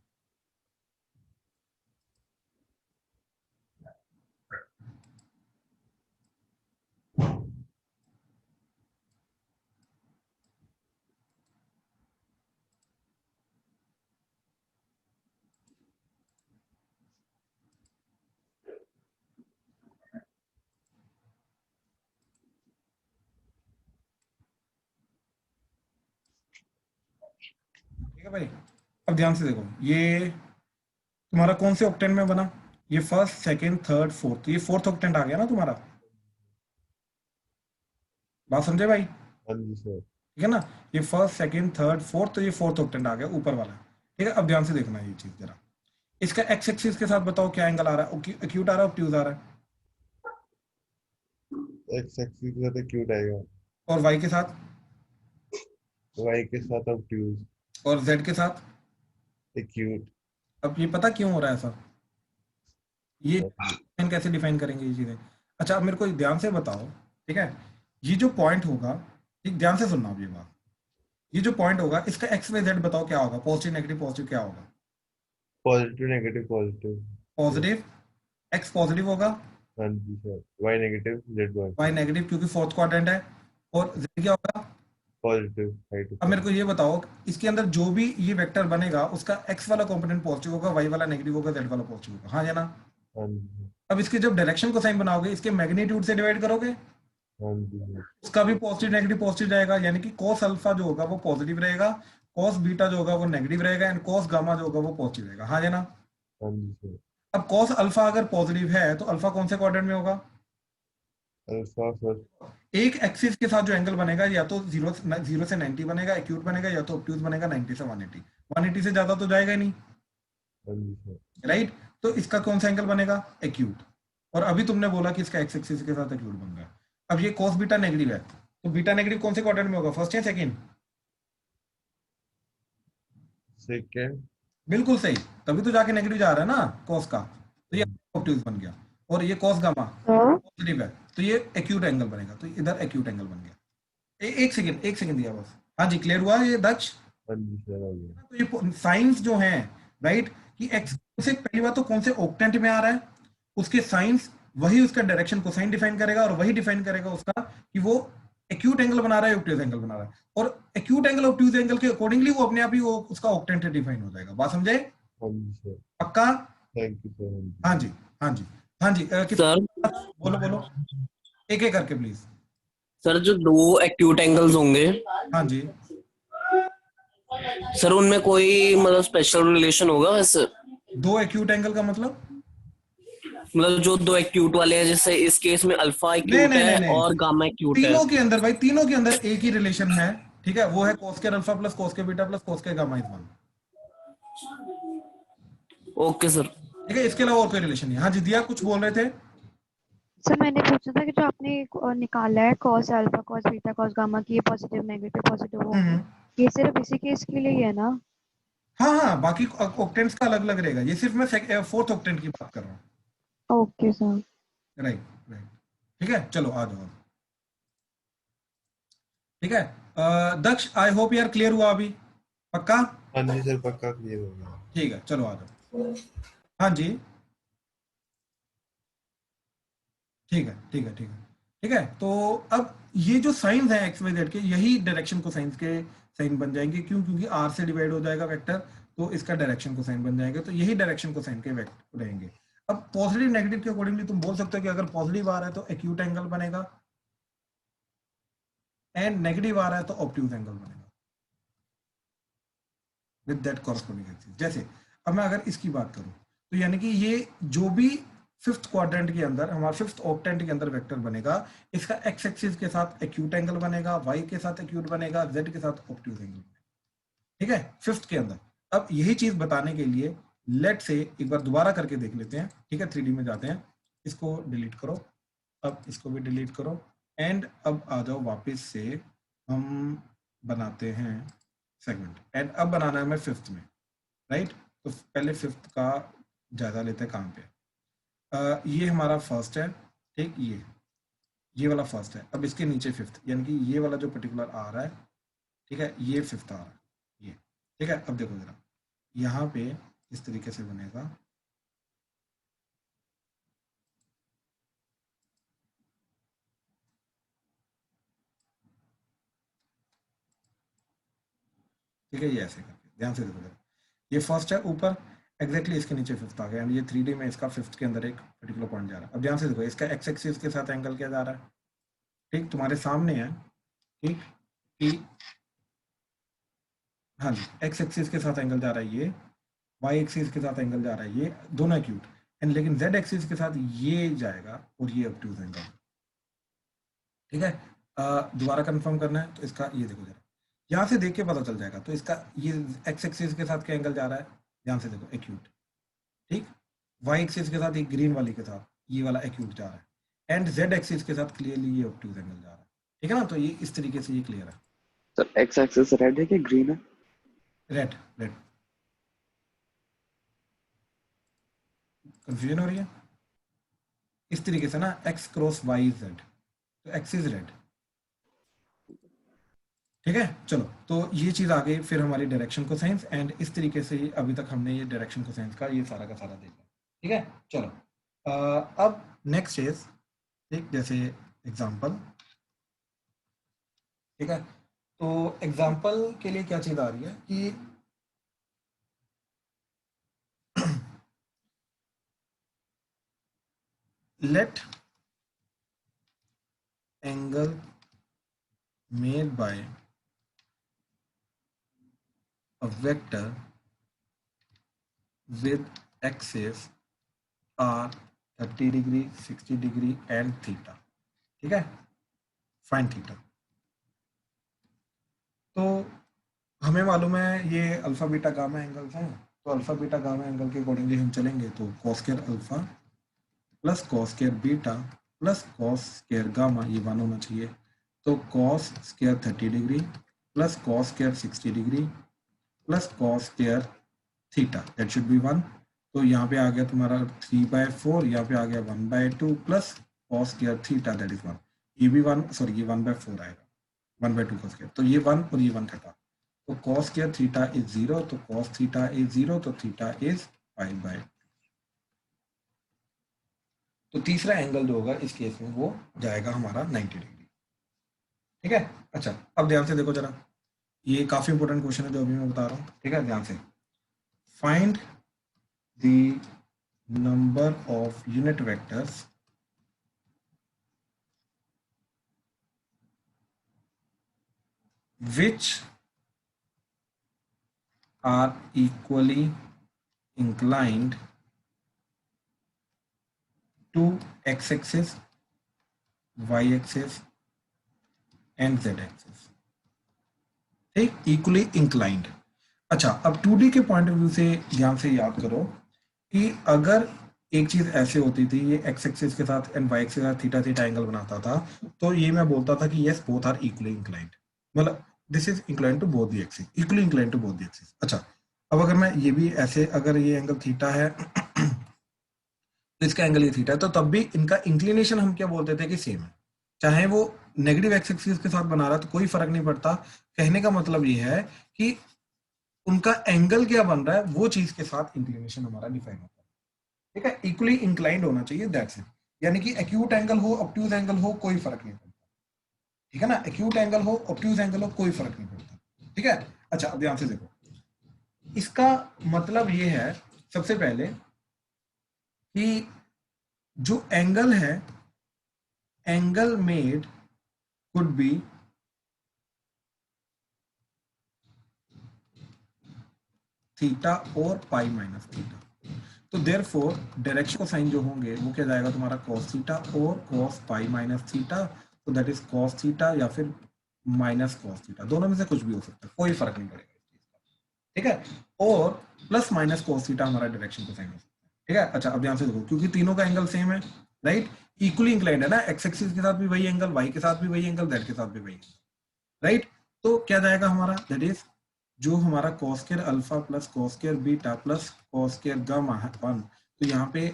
ठीक है भाई, अब ध्यान से देखो, ये तुम्हारा कौन से ऑक्टेंट में बना? ये फर्स्ट सेकंड थर्ड फोर्थ, ये फोर्थ ऑक्टेंट आ गया ना तुम्हारा। बात समझे भाई? हाँ जी सर। ठीक है ना, ये फर्स्ट सेकंड थर्ड फोर्थ, तो ये फोर्थ ऑक्टेंट आ गया ऊपर वाला। ठीक है, अब ध्यान से देखना ये चीज जरा, इसका एक्स एक्सिस के साथ बताओ क्या एंगल आ रहा है, एक्यूट आ रहा है ऑब्ट्यूज आ रहा है? एक्स एक्सिस के साथ क्यूट आएगा, और वाई के साथ? वाई के साथ ऑब्ट्यूज, और जेड के साथ? एक्यूट। अब ये पता क्यों हो रहा है ऐसा? ये कैसे डिफाइन करेंगे ये चीजें? अच्छा, अब मेरे को ध्यान से बताओ, ठीक है, ये जो पॉइंट होगा, ठीक, ध्यान से सुनना अब ये बात, ये जो पॉइंट होगा इसका एक्स वाई जेड बताओ क्या होगा, पॉजिटिव नेगेटिव पॉजिटिव क्या होगा? Positive negative positive. Positive, x positive होगा, हाँ जी sir. Y negative z y positive. Negative क्योंकि फोर्थ क्वाड्रेंट है, और जेड क्या होगा? Positive height. अब मेरे को ये बताओ, इसके अंदर जो भी ये वेक्टर बनेगा उसका एक्स वाला कंपोनेंट पॉजिटिव होगा, वाई वाला नेगेटिव होगा, जेड वाला पॉजिटिव होगा, हाँ या ना? हाँ जी। अब इसके जब डायरेक्शन को साइन बनाओगे, इसके मैग्नीट्यूड से डिवाइड करोगे, हाँ जी। उसका भी पॉजिटिव नेगेटिव पॉजिटिव जाएगा, यानी कि cos अल्फा जो होगा वो पॉजिटिव रहेगा, cos बीटा जो होगा वो नेगेटिव रहेगा एंड cos गामा जो होगा वो पॉजिटिव रहेगा, हाँ या ना? हाँ जी सर। अब cos अल्फा अगर पॉजिटिव है तो अल्फा कौन से क्वाड्रेंट में होगा? Alpha first. एक एक्सिस के साथ जो एंगल बनेगा या तो 0 से 90 बनेगा, एक्यूट बनेगा, या तो ऑब्ट्यूज बनेगा 90 से 180। 180 से ज्यादा तो जाएगा ही नहीं, हाँ जी सर। राइट? तो इसका कौन सा एंगल बनेगा? एक्यूट। और अभी तुमने बोला कि इसका एक्स एक्सिस के साथ एक्यूट बन रहा है। अब ये cos बीटा नेगेटिव है, तो बीटा नेगेटिव कौन से क्वाड्रेंट में होगा, फर्स्ट या सेकंड? सेकेंड। बिल्कुल सही, तभी तो जाके नेगेटिव जा रहा है ना cos का, तो ये ऑब्ट्यूज बन गया। और ये cos गामा सर पॉजिटिव है, तो ये एक्यूट एंगल बनेगा, तो इधर एक्यूट एंगल बन गया। एक सेकंड दिया बस। हाँ जी, क्लियर हुआ ये दक्ष? हाँ जी सर हो गया। तो ये साइंस जो है, राइट, कि एक्स से पहली बात तो कौन से ऑक्टेंट में आ रहा है, उसके साइंस वही उसका डायरेक्शन कोसाइन डिफाइन करेगा, और वही डिफाइन करेगा उसका कि वो एक्यूट एंगल बना रहा है ऑब्ट्यूज एंगल बना रहा है, और एक्यूट एंगल ऑब्ट्यूज एंगल के अकॉर्डिंगली वो अपने आप ही वो उसका ऑक्टेंट डिफाइन हो जाएगा। बात समझे? हाँ जी सर। पक्का? Thank you sir. हाँ जी, हाँ जी, हाँ जी, सर बोलो बोलो, एक एक करके प्लीज। सर जो दो एक्यूट एंगल्स होंगे हाँ जी, सर उनमें कोई मतलब स्पेशल रिलेशन होगा वैसे? दो एक्यूट एंगल का मतलब? मतलब जो दो एक्यूट वाले हैं, जैसे इस केस में अल्फा नहीं एक्यूट नहीं नहीं है नहीं, और गामा एक्यूट है। तीनों के अंदर भाई, तीनों के अंदर एक ही रिलेशन है। ठीक है, वो है cos के अल्फा प्लस cos के बीटा प्लस cos के गामा इज 1। Okay sir. ठीक है, इसके अलावा और कोई रिलेशन नहीं। हाँ जी, दिया कुछ बोल रहे थे? सर मैंने पूछा था कि जो आपने निकाला है cos alpha cos beta cos gamma की, ये पॉजिटिव नेगेटिव पॉजिटिव होंगे, ये सिर्फ इसी केस के लिए ही है ना? हाँ हाँ, बाकी ऑक्टेंट्स का अलग अलग रहेगा, ये सिर्फ मैं फोर्थ ऑक्टेंट की बात कर रहा हूँ। Okay sir. राइट राइट, ठीक है, चलो आ जाओ। ठीक है, दक्ष आई होप यार क्लियर हुआ अभी, पक्का? हाँ जी सर, पक्का क्लियर हो गया। ठीक है, चलो आ जाओ। हाँ जी, ठीक है ठीक है ठीक है ठीक है। तो अब ये जो साइंस है एक्स वाई जेड के, यही डायरेक्शन को साइंस के साइन बन जाएंगे। क्यों? क्योंकि आर से डिवाइड हो जाएगा वेक्टर, तो इसका डायरेक्शन को साइन बन जाएंगे, तो यही डायरेक्शन को साइन के वेक्टर रहेंगे। अब पॉजिटिव नेगेटिव के अकॉर्डिंगली तुम बोल सकते हो कि अगर पॉजिटिव आ रहा है तो एक्यूट एंगल बनेगा, एंड नेगेटिव आ रहा है तो ऑब्ट्यूज एंगल बनेगा विद दैट कॉरस्पॉन्डिंग एक्सिस। जैसे अब मैं अगर इसकी बात करूं, तो यानी कि ये जो भी फिफ्थ क्वाड्रेंट के अंदर, हमारा फिफ्थ ऑक्टेंट के अंदर वेक्टर बनेगा, इसका एक्स एक्सिस के साथ एक्यूट एंगल बनेगा, वाई के साथ एक्यूट बनेगा, जेड के साथ ऑब्ट्यूज एंगल बनेगा। ठीक है, फिफ्थ के अंदर। अब यही चीज बताने के लिए लेट से एक बार दोबारा करके देख लेते हैं। ठीक है, 3D में जाते हैं, इसको डिलीट करो, अब इसको भी डिलीट करो, एंड अब आ जाओ वापस से, हम बनाते हैं सेगमेंट, एंड अब बनाना है हमें फिफ्थ में, राइट? तो पहले फिफ्थ का जायजा लेते हैं कहाँ पे। ये हमारा फर्स्ट है, ठीक, ये वाला फर्स्ट है। अब इसके नीचे फिफ्थ, यानी कि ये वाला जो पर्टिकुलर आ रहा है, ठीक है, ये फिफ्थ आ रहा है, ये। ठीक है, अब देखो जरा, यहाँ पे इस तरीके से बनेगा, ठीक है, ये ऐसे करके ध्यान से देखो जरा, ये फर्स्ट है ऊपर, एग्जैक्टली इसके नीचे फिफ्थ आ गया, एंड ये 3D में इसका फिफ्थ के अंदर एक पर्टिकुलर पॉइंट जा रहा है। अब ध्यान से देखो, इसका एक्स एक्सिस के साथ एंगल क्या जा रहा है, ठीक, तुम्हारे सामने है, ठीक, कि हाँ जी, एक्स एक्सिस के साथ एंगल जा रहा है ये, वाई एक्सिस के साथ एंगल जा रहा है ये, दोनों एक्यूट, एंड लेकिन जेड एक्सिस के साथ ये जाएगा और ये ऑब्ट्यूज एंगल। ठीक है, दोबारा कंफर्म करना है तो इसका ये देखो जरा, यहाँ से देख के पता चल जाएगा। तो इसका ये एक्स एक्सिस के साथ क्या एंगल जा रहा है, ध्यान से देखो, एक्यूट, ठीक, वाई एक्सिस के साथ ये ग्रीन वाली के साथ ये वाला एक्यूट जा रहा है, एंड जेड एक्सिस के साथ क्लियरली ये ऑब्ट्यूज एंगल जा रहा है। ठीक है ना, तो ये इस तरीके से ये क्लियर है। सर एक्स एक्सिस रेड है कि ग्रीन है? रेड रेड, कंफ्यूजन हो रही है? इस तरीके से ना, एक्स क्रॉस वाई जेड, तो एक्स इज रेड। ठीक है, चलो, तो ये चीज आ गई फिर हमारी डायरेक्शन को साइंस, एंड इस तरीके से अभी तक हमने ये डायरेक्शन को साइंस का ये सारा का सारा देखा। ठीक है, चलो, अब नेक्स्ट इज, ठीक, जैसे एग्जांपल, ठीक है, तो एग्जांपल के लिए क्या चीज आ रही है कि let angle made by a vector with axis are 30 degree, 60 degree and theta. ठीक है, find theta। तो हमें मालूम है ये अल्फा बीटा गामा एंगल्स हैं, तो अल्फा बीटा गामा एंगल के अकॉर्डिंगली हम चलेंगे, तो cos square alpha plus cos square beta plus cos square gamma, ये 1 होना चाहिए। तो cos square 30 degree plus cos square 60 degree plus cos square theta, that should be 1। तो यहाँ पे आ गया तुम्हारा 3/4, यहाँ पे आ गया 1/2 plus cos square theta, that is 1। ये भी 1, सॉरी ये 1/4 आएगा, 1/2 का स्क्वायर, तो ये 1 और ये 1 घटा, तो कॉस स्क्वायर थीटा इज 0, तो कॉस थीटा इज 0, तो थीटा इज 5/2। तो तीसरा एंगल जो होगा इस केस में वो जाएगा हमारा 90 डिग्री। ठीक है, अच्छा, अब ध्यान से देखो जरा, ये काफी इंपॉर्टेंट क्वेश्चन है जो अभी मैं बता रहा हूँ। ठीक है, ध्यान से, find the number of unit vectors which are equally inclined to x-axis, y-axis and z-axis। ठीक, इक्वली इंक्लाइंड। अच्छा, अब 2D के पॉइंट ऑफ व्यू से ध्यान से याद करो कि अगर एक चीज ऐसे होती थी, ये एक्स एक्सिस के साथ एंड वाई एक्सिस के साथ थीटा थीटा एंगल बनाता था, तो ये मैं बोलता था कि yes both are equally inclined, मतलब this is inclined to both the axis, equally inclined to both the axis. अच्छा, अब अगर मैं ये भी ऐसे, अगर ये एंगल थीटा है तो इसका एंगल ये थीटा है, तो तब भी इनका इंक्लिनेशन हम क्या बोलते थे कि सेम है, चाहे वो नेगेटिव एक्स एक्सिस के साथ बना रहा तो कोई फर्क नहीं पड़ता। कहने का मतलब ये है कि उनका एंगल क्या बन रहा है वो चीज के साथ इंक्लिनेशन हमारा डिफाइन होता है, ठीक है। इक्वली इंक्लाइंड होना चाहिए, दैट्स इट। यानी कि एक्यूट एंगल हो ऑब्ट्यूज एंगल हो कोई फर्क नहीं पड़ता, ठीक है ना। एक्यूट एंगल हो ऑब्ट्यूज एंगल हो कोई फर्क नहीं पड़ता, ठीक है। अच्छा अब ध्यान से देखो, इसका मतलब ये है सबसे पहले कि जो एंगल है, angle made could be theta और पाई माइनस थीटा। तो देयरफॉर डायरेक्शन को साइन जो होंगे वो क्या जाएगा तुम्हारा cos थीटा और cos पाई माइनस थीटा, तो दैट इज cos थीटा या फिर माइनस cos थीटा, दोनों में से कुछ भी हो सकता है, कोई फर्क नहीं पड़ेगा इस चीज का, ठीक है। और प्लस माइनस cos थीटा हमारा डायरेक्शन को साइन हो सकता है, ठीक है। अच्छा अब ध्यान से देखो, क्योंकि तीनों का एंगल सेम है, राइट, इक्वली इंक्लाइंड है ना, एक्स एक्सिस के साथ भी वही एंगल, वाई के साथ भी वही एंगल, जेड के साथ भी वही एंगल, राइट। तो क्या जाएगा हमारा, दैट इज जो हमारा cos square alpha plus cos square beta plus cos square gamma है 1, तो यहाँ पे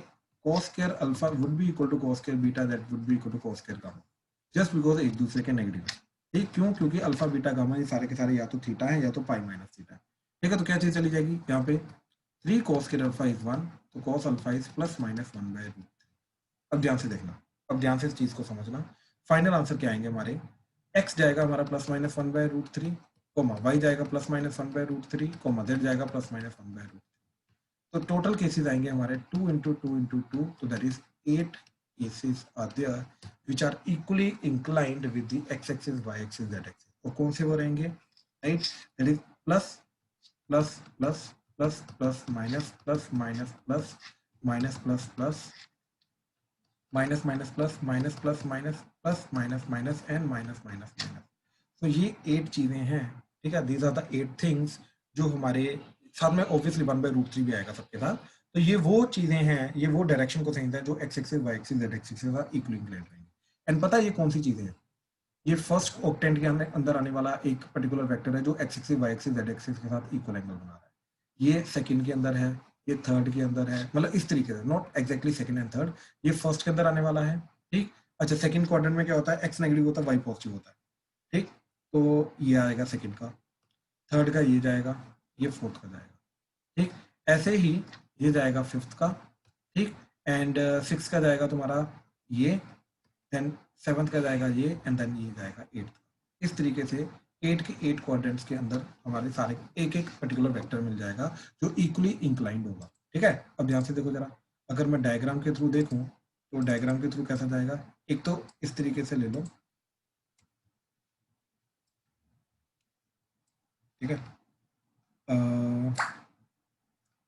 cos square alpha would be equal to cos square beta, that would be equal to cos square gamma, just because एक दूसरे के negative है, ठीक। क्यों, क्योंकि अल्फा बीटा गामा ये सारे के सारे या तो थीटा है या तो पाई माइनस थीटा है, ठीक है। तो क्या चीज चली जाएगी यहाँ पे 3 cos स्क्वायर अल्फा इज 1, तो cos alpha is plus minus 1/√3। अब ध्यान से देखना, अब ध्यान से इस चीज को समझना, फाइनल आंसर क्या आएंगे हमारे, x जाएगा हमारा प्लस माइनस 1/√3, कोमा y जाएगा प्लस माइनस 1/√3, कोमा z जाएगा प्लस माइनस 1/√3। तो टोटल केसेस आएंगे हमारे 2 into 2 into 2, तो that is 8 cases are there which are equally inclined with the x axis, y axis, z axis। और कौन से वो रहेंगे, right, that is plus plus plus plus plus minus plus minus plus minus plus plus minus minus plus minus plus minus plus minus minus and minus minus minus. तो ये 8 चीजें हैं, ठीक है। दीज आर द 8 थिंग्स जो हमारे साथ में ऑब्वियसली 1/√3 भी आएगा सबके साथ। तो ये वो चीजें हैं, ये वो डायरेक्शन को समझता है जो x axis, y axis, z axis के साथ इक्वली इंक्लाइंड रहेंगे। एंड पता है ये कौन सी चीजें हैं, ये फर्स्ट ऑक्टेंट के अंदर आने वाला एक पर्टिकुलर वेक्टर है जो x axis, y axis, z axis के साथ इक्वल एंगल बना रहा है। ये सेकंड के अंदर है, ये थर्ड के अंदर है, मतलब इस तरीके से, not exactly second and third, ये फर्स्ट के अंदर आने वाला है, ठीक। अच्छा सेकंड क्वाड्रेंट में क्या होता है, एक्स नेगेटिव होता है, वाई पॉजिटिव होता है, ठीक। तो ये आएगा सेकंड का, थर्ड का ये जाएगा, ये फोर्थ का जाएगा, ठीक। ऐसे ही ये जाएगा फिफ्थ का, ठीक, एंड सिक्स का जाएगा तुम्हारा ये, देन सेवंथ का जाएगा ये, एंड देन ये जाएगा एट्थ। इस तरीके से 8 के 8 क्वाड्रेंट्स के अंदर हमारे सारे एक एक पर्टिकुलर वेक्टर मिल जाएगा जो इक्वली इंक्लाइंड होगा, ठीक है। अब ध्यान से देखो जरा, अगर मैं डायग्राम के थ्रू देखूं तो डायग्राम के थ्रू कैसा जाएगा, एक तो इस तरीके से ले लो, ठीक है।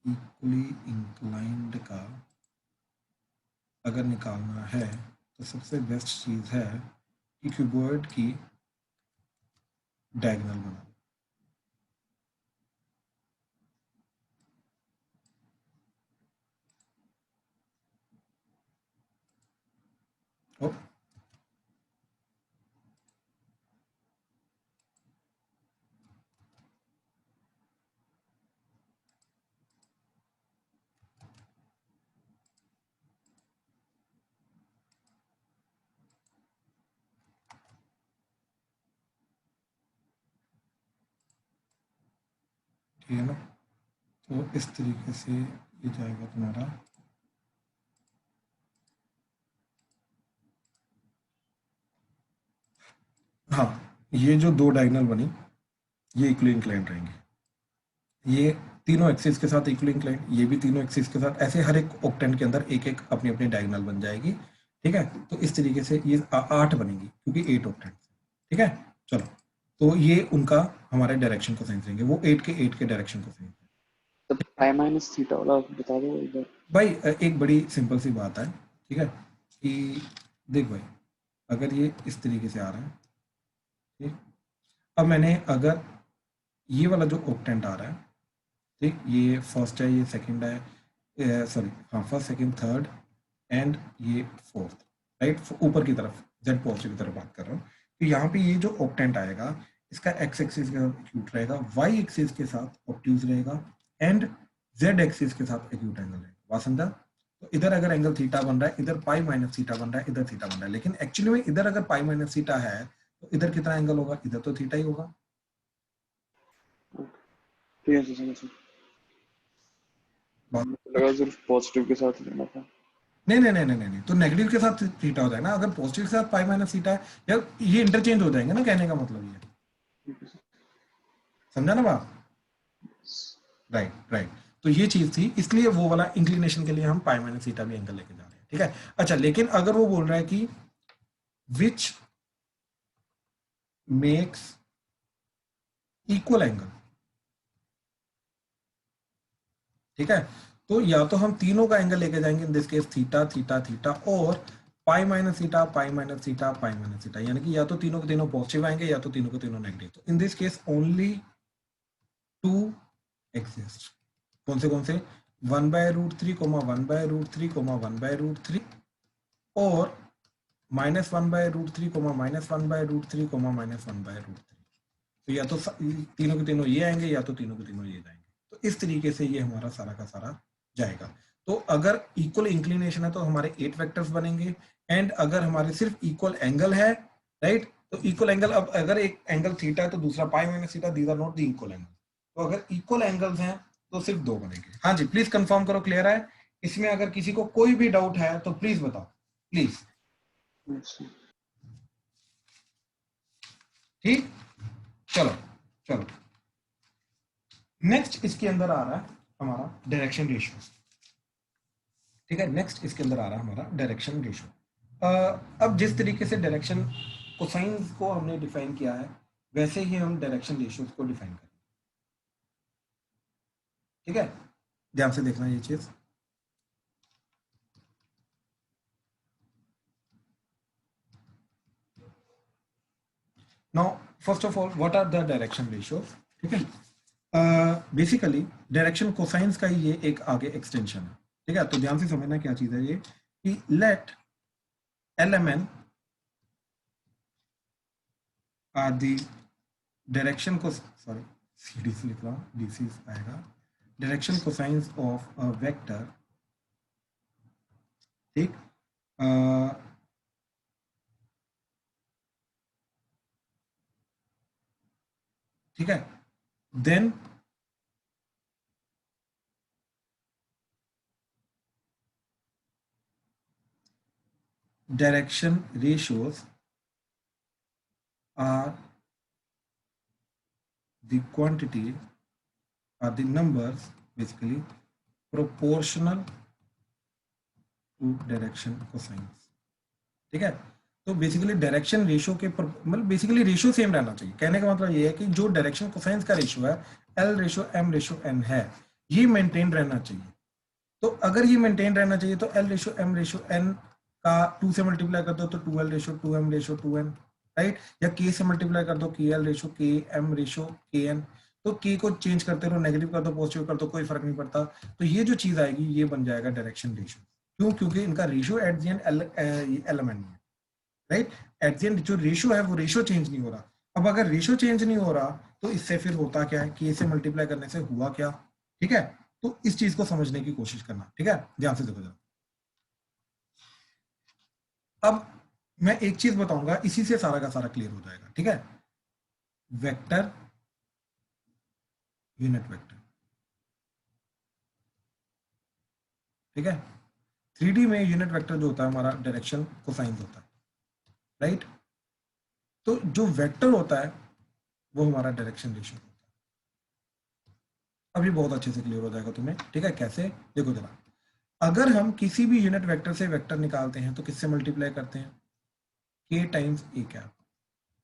इक्वली इंक्लाइंड का अगर निकालना है तो सबसे बेस्ट चीज है कि क्यूबॉइड की डायगोनल बनाना। ओ, ठीक है ना। तो इस तरीके से ये जाएगा तुम्हारा, हाँ ये जो दो डायगोनल बनी ये इक्वली इंक्लाइंड रहेंगे, ये तीनों एक्सिस के साथ इक्वली इंक्लाइंड, ये भी तीनों एक्सिस के साथ, ऐसे हर एक ऑक्टेंट के अंदर एक एक अपनी अपनी डायगोनल बन जाएगी, ठीक है। तो इस तरीके से ये 8 बनेगी क्योंकि 8 ऑक्टेंट, ठीक है। चलो तो ये उनका हमारे डायरेक्शन को साइन देंगे, वो 8 के 8 के डायरेक्शन को साइन। तो पाई माइनस थीटा वाला बता दो इधर। भाई एक बड़ी सिंपल सी बात है, ठीक है, कि देख भाई अगर ये इस तरीके से आ रहा है, ठीक, अब मैंने अगर ये वाला जो ऑक्टेंट आ रहा है, ठीक, ये फर्स्ट है, ये सेकंड है, सॉरी हाँ फर्स्ट सेकंड थर्ड एंड ये फोर्थ, राइट, ऊपर की तरफ जेड पॉजिटिव की तरफ बात कर रहा हूँ। तो यहाँ पे ये जो ऑक्टेंट आएगा इसका एक्स एक्सिस के साथ एक्यूट रहेगा, वाई एक्सिस के साथ ऑब्ट्यूज रहेगा, एंड जेड एक्सिस के साथ एक्यूट एंगल है, बात समझा? तो इधर अगर एंगल थीटा बन रहा है, इधर पाई माइनस थीटा बन रहा है, इधर थीटा बन रहा है, लेकिन एक्चुअली में इधर अगर पाई माइनस थीटा है तो इधर कितना एंगल होगा? इधर तो थीटा ही होगा। ठीक है सर, समझ बात- मुझे लगा सिर्फ पॉजिटिव के साथ लेना था। नहीं नहीं नहीं नहीं नहीं, तो नेगेटिव के साथ थीटा हो जाएगा ना, अगर पॉजिटिव के साथ पाई माइनस थीटा है, या ये इंटरचेंज हो जाएंगे ना, कहने का मतलब ये, ठीक है सर। समझा ना बात? Right right. तो ये चीज थी, इसलिए वो वाला इंक्लिनेशन के लिए हम पाई माइनस थीटा भी एंगल लेके जा रहे हैं, ठीक है? अच्छा, लेकिन अगर वो बोल रहा है कि विच मेक्स इक्वल एंगल, ठीक है, तो या तो हम तीनों का एंगल लेके जाएंगे, in this case theta theta theta और pi minus theta pi minus theta pi minus theta, यानी कि या तो तीनों के तीनों पॉजिटिव आएंगे या तो तीनों के तीनों नेगेटिव। तो in this case only two exist. कौन से? 1/√3, 1/√3, 1/√3 और -1/√3, -1/√3, -1/√3। तो या तो तीनों के तीनों ये आएंगे या तो तीनों के तीनों ये जाएंगे। तो इस तरीके से ये हमारा सारा का सारा जाएगा। तो अगर इक्वल इंक्लिनेशन है तो हमारे 8 वेक्टर्स बनेंगे, एंड अगर हमारे सिर्फ इक्वल एंगल है, राइट, तो इक्वल एंगल, अब अगर एक एंगल थीटा है तो दूसरा pi minus theta, these are not the equal angle. तो अगर इक्वल एंगल्स हैं तो सिर्फ 2 बनेंगे। हाँ जी, प्लीज कंफर्म करो, क्लियर है? इसमें अगर किसी को कोई भी डाउट है तो प्लीज बताओ, प्लीज। अच्छा, ठीक, चलो चलो, नेक्स्ट इसके अंदर आ रहा है हमारा डायरेक्शन रेशियो, ठीक है? नेक्स्ट इसके अंदर आ रहा है हमारा डायरेक्शन रेशियो। अब जिस तरीके से डायरेक्शन कोसाइंस को हमने डिफाइन किया है, वैसे ही हम डायरेक्शन रेशियोज को डिफाइन करेंगे, ठीक है? ध्यान से देखना ये चीज। Now first of all, what are the direction ratios, ठीक है? बेसिकली डायरेक्शन कोसाइंस का ही ये एक आगे एक्सटेंशन है, ठीक है? तो ध्यान से समझना क्या चीज है ये, कि let LMN are the direction को, सॉरी CD से लिख रहा हूँ, DC आएगा, direction cosines of a vector, ठीक? ठीक है, then direction ratios are the quantity, are the numbers basically proportional to direction cosines, ठीक है? तो बेसिकली डायरेक्शन रेशियो के मतलब बेसिकली रेशियो सेम रहना चाहिए, कहने का मतलब ये है कि जो डायरेक्शन कोसाइंस का रेशियो है, L ratio M ratio N है, ये मेंटेन रहना चाहिए। तो अगर ये मेंटेन रहना चाहिए तो L ratio M ratio N का 2 से मल्टीप्लाई कर दो तो 2L ratio 2M ratio 2N, right? या K से मल्टीप्लाई कर दो, KL ratio KM ratio KN। तो K को चेंज करते रहो, नेगेटिव कर दो पॉजिटिव कर दो, कोई फर्क नहीं पड़ता। तो ये जो चीज आएगी ये बन जाएगा डायरेक्शन रेशियो। क्यों? क्योंकि इनका ratio at the and LMN है, राइट? एट द एंड जो रेशियो है वो रेशियो चेंज नहीं हो रहा। अब अगर रेशियो चेंज नहीं हो रहा तो इससे फिर होता क्या है, K से मल्टीप्लाई करने से हुआ क्या, ठीक है? तो इस चीज को समझने की कोशिश करना, ठीक है? ध्यान से देखो जरा। अब मैं एक चीज बताऊंगा, इसी से सारा का सारा क्लियर हो जाएगा, ठीक है? वेक्टर, यूनिट वेक्टर, ठीक है? 3D में यूनिट वेक्टर जो होता है हमारा डायरेक्शन कोसाइंस होता है, राइट? तो जो वेक्टर होता है वो हमारा डायरेक्शन रेशियो होता है। अभी बहुत अच्छे से क्लियर हो जाएगा तुम्हें, ठीक है? कैसे, देखो जरा। अगर हम किसी भी यूनिट वेक्टर से वेक्टर निकालते हैं तो किससे मल्टीप्लाई करते हैं? K टाइम्स A कैप,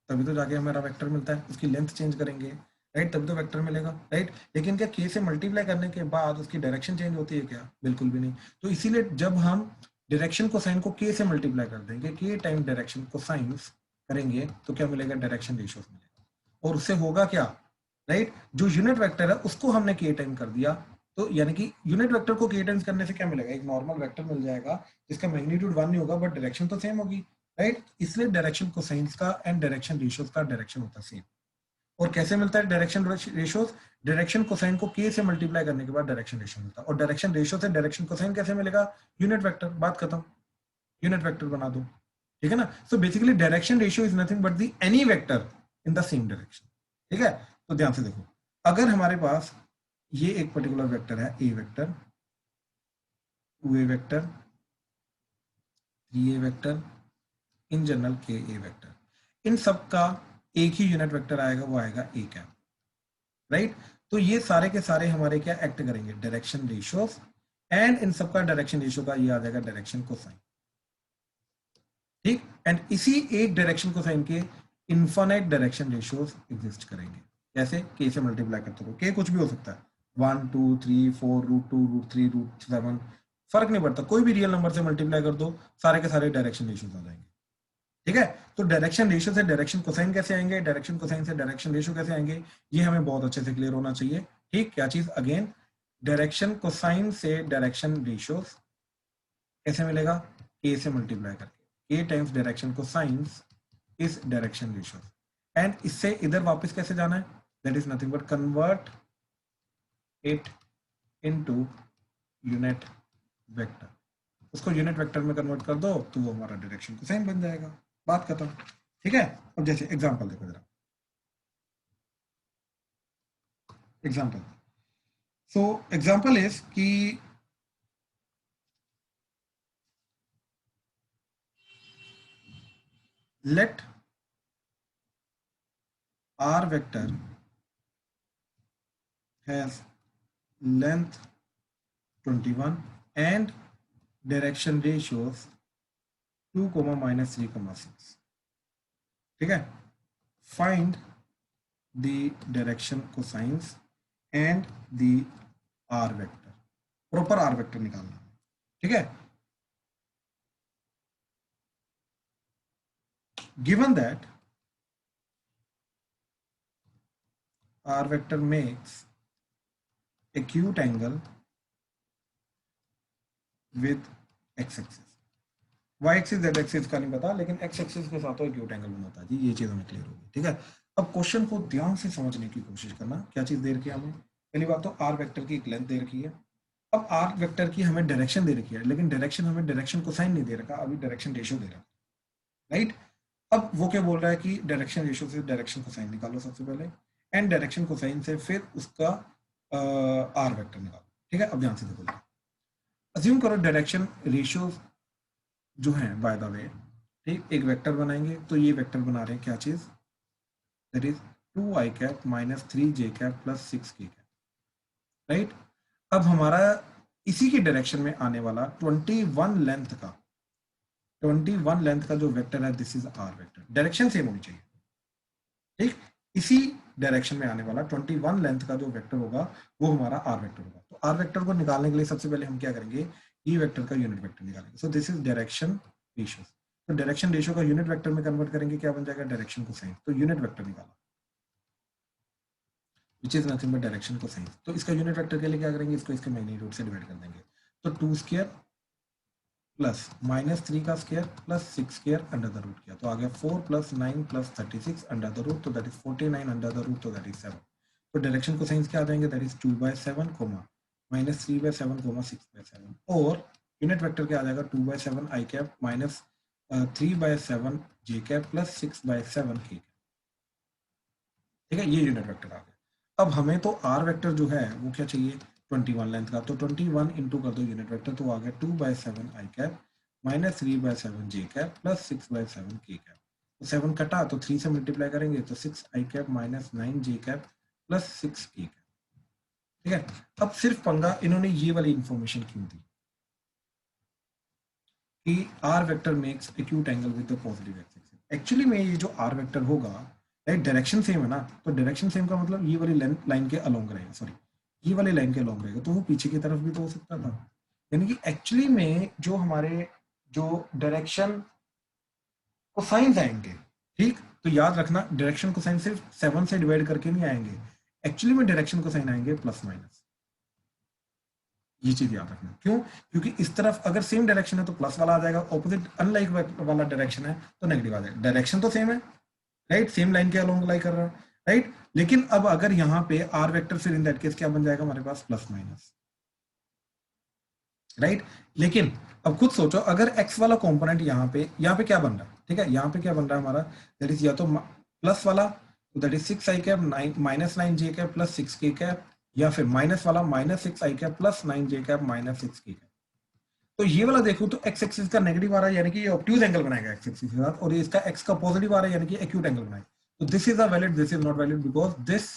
तभी तो जाके हमारा वेक्टर मिलता है। उसकी लेंथ चेंज करेंगे, राइट, तभी तो वेक्टर मिलेगा, राइट? लेकिन क्या K से मल्टीप्लाई करने के बाद उसकी डायरेक्शन चेंज होती है क्या? बिल्कुल भी नहीं। तो इसीलिए जब हम डायरेक्शन कोसाइन को K से मल्टीप्लाई कर देंगे, K टाइम डायरेक्शन कोसाइंस करेंगे तो क्या मिलेगा? डायरेक्शन रेशियो मिलेगा। और उससे होगा क्या, राइट? जो यूनिट वेक्टर है उसको हमने K टाइम कर दिया, तो यानी कि यूनिट वेक्टर को K टाइम्स करने से क्या मिलेगा? एक नॉर्मल वेक्टर मिल जाएगा जिसका मैग्नीट्यूड 1 नहीं होगा बट डायरेक्शन तो सेम होगी, राइट? इसलिए डायरेक्शन कोसाइंस का एंड डायरेक्शन रेशियोज का डायरेक्शन होता है सेम। और कैसे मिलता है डायरेक्शन रेशियोज? डायरेक्शन कोसाइन को k से मल्टीप्लाई करने के बाद डायरेक्शन रेशियो मिलता है। और डायरेक्शन रेशियो से डायरेक्शन कोसाइन कैसे मिलेगा? यूनिट वेक्टर, बात खत्म, यूनिट वेक्टर बना दो, ठीक है ना। So basically direction ratio is nothing but the any vector in the same direction, ठीक है। तो ध्यान से देखो, अगर हमारे पास ये एक पर्टिकुलर वेक्टर है, a vector, 2a vector, 3a vector, in general k a vector, इन सब का एक ही यूनिट वेक्टर आएगा, वो आएगा ए कैप, राइट। तो ये सारे के सारे हमारे क्या एक्ट करेंगे? डायरेक्शन रेशियोज, एंड इन सब का डायरेक्शन रेशियो का ये आ जाएगा डायरेक्शन कोसाइन, ठीक। एंड इसी एक डायरेक्शन कोसाइन के इनफाइनाइट डायरेक्शन रेशियोज एग्जिस्ट करेंगे। कैसे? के से मल्टीप्लाई करते हो, के कुछ भी हो सकता है, 1 2 3 4 √2 √3 √7, फर्क नहीं पड़ता, कोई भी रियल नंबर से मल्टीप्लाई कर दो, सारे के सारे डायरेक्शन रेशियोज आ जाएंगे, ठीक है। तो डायरेक्शन रेशियो से डायरेक्शन कोसाइन कैसे आएंगे, डायरेक्शन कोसाइन से डायरेक्शन रेशियो कैसे आएंगे, ये हमें बहुत अच्छे से क्लियर होना चाहिए, ठीक। क्या चीज? अगेन, डायरेक्शन कोसाइन से डायरेक्शन रेशियोज कैसे मिलेगा? के से मल्टीप्लाई करके, के times direction cosine is direction ratios, and इससे इधर वापस कैसे जाना है? That is nothing but convert it into unit vector. उसको यूनिट वेक्टर में कन्वर्ट कर दो तो वो हमारा डायरेक्शन कोसाइन बन जाएगा, बात खत्म, ठीक है। अब जैसे एग्जांपल देखो जरा, एग्जांपल, सो एग्जांपल इज कि let r vector has length 21 and direction ratios 2, -3, 6, ठीक है। find the direction cosines and the r vector, proper r vector निकालना, ठीक है। Given that r vector makes acute angle with x axis, y axis z axis का नहीं पता, लेकिन x axis के साथ तो acute angle बनाता है जी, ये चीज हमें क्लियर होगी, ठीक है। अब क्वेश्चन को ध्यान से समझने की कोशिश करना, क्या चीज दे रखी है हमें? पहली बात तो r वेक्टर की एक लेंथ दे रखी है, अब r वेक्टर की हमें डायरेक्शन दे रखी है, लेकिन डायरेक्शन हमें डायरेक्शन कोसाइन नहीं दे रखा, अभी डायरेक्शन रेशियो दे रखा, राइट। अब वो क्या बोल रहा है कि डायरेक्शन रेशियो से डायरेक्शन कोसाइन निकालो सबसे पहले, एंड डायरेक्शन कोसाइन से फिर उसका आर वेक्टर निकालो, ठीक है। अब ध्यान से देखो, अज्यूम करो डायरेक्शन रेशियो जो है बाय द वे, ठीक, एक वेक्टर बनाएंगे, तो ये वेक्टर बना रहे हैं क्या चीज? That is 2i cap -3j cap + 6k cap, right. अब हमारा इसी की डायरेक्शन में आने वाला 21 लेंथ का जो वेक्टर है, this is r vector, direction same होनी चाहिए, ठीक। इसी डायरेक्शन में आने वाला 21 लेंथ का जो वेक्टर होगा वो हमारा आर वेक्टर होगा। तो आर वेक्टर को निकालने के लिए सबसे पहले हम क्या करेंगे? ई वेक्टर का यूनिट वेक्टर निकालेंगे। So this is direction ratio, तो डायरेक्शन रेशियो का यूनिट वेक्टर में कन्वर्ट करेंगे, क्या बन जाएगा? Direction cosine. तो यूनिट वेक्टर निकाला, which is nothing but direction cosine. तो इसका यूनिट वेक्टर के लिए क्या करेंगे? इसको इसके मैग्नीट्यूड से डिवाइड कर देंगे, तो 2 स्क्वायर प्लस -3 का स्क्वायर प्लस 6 स्क्वायर अंडर द रूट किया, तो आ गया 4 + 9 + 36 अंडर द रूट, तो that is 49 under the root, तो दैट इज 7। तो डायरेक्शन कोसाइंस क्या आ जाएंगे? दैट इज 2/7, -3/7, 6/7, और यूनिट वेक्टर क्या आ जाएगा? 2/7 i cap -3/7 j cap + 6/7 k cap, ठीक है। ये यूनिट वेक्टर आ गया। अब हमें तो आर वेक्टर जो है वो क्या चाहिए? 21 लेंथ का, तो 21 इंटू कर दो यूनिट वेक्टर, तो आ गया 2/7 i cap -3/7 j cap + 6/7 k cap. तो 7 कटा तो 3 से मल्टीप्लाई करेंगे, तो 6 i cap -9 j cap + 6 k cap, ठीक है। अब सिर्फ पंगा इन्होंने ये वाली इंफॉर्मेशन क्यों दी कि r vector makes acute angle with the positive x axis. Actually में ये जो आर वेक्टर होगा, राइट, डायरेक्शन सेम है ना, तो डायरेक्शन सेम का मतलब ये वाली लाइन के अलोंग रहेगा, सॉरी ये वाले लाइन के अलोंग रहेगा, तो वो पीछे की तरफ भी तो हो सकता था। यानी कि एक्चुअली में जो हमारे जो डायरेक्शन कोसाइंस आएंगे, ठीक, तो याद रखना डायरेक्शन कोसाइन सिर्फ 7 से डिवाइड करके नहीं आएंगे, एक्चुअली में डायरेक्शन कोसाइन आएंगे प्लस माइनस, ये चीज याद रखना। क्यों? क्योंकि इस तरफ अगर सेम डायरेक्शन है तो प्लस वाला आ जाएगा, ऑपोजिट अनलाइक वाला डायरेक्शन है तो नेगेटिव आ जाएगा। डायरेक्शन तो सेम है, राइट, सेम लाइन के अलोंग लाई कर रहा है, राइट, लेकिन अब अगर यहाँ पे आर वेक्टर, फिर इन दैट केस क्या बन जाएगा हमारे पास, प्लस माइनस, राइट। लेकिन अब खुद सोचो, अगर एक्स वाला कंपोनेंट यहाँ पे क्या बन रहा है, ठीक है, यहाँ पे क्या बन रहा है हमारा, दैट इज या तो प्लस वाला, तो that is 6 I cap minus 9 J cap plus 6 के कैप, या फिर माइनस वाला माइनस 6 आई कैप प्लस 9 जे कैप माइनस 6 के कैप। तो ये वाला देखो तो एक्स एक्सिस का नेगेटिव आ रहा है, यानी कि ये ऑब्ट्यूज एंगल बनाएगा एक्स एक्सिस के साथ, और ये इसका एक्स का पॉजिटिव आ रहा है, यानी कि एक्यूट एंगल बनाएगा। तो this is a valid, this is not valid, because this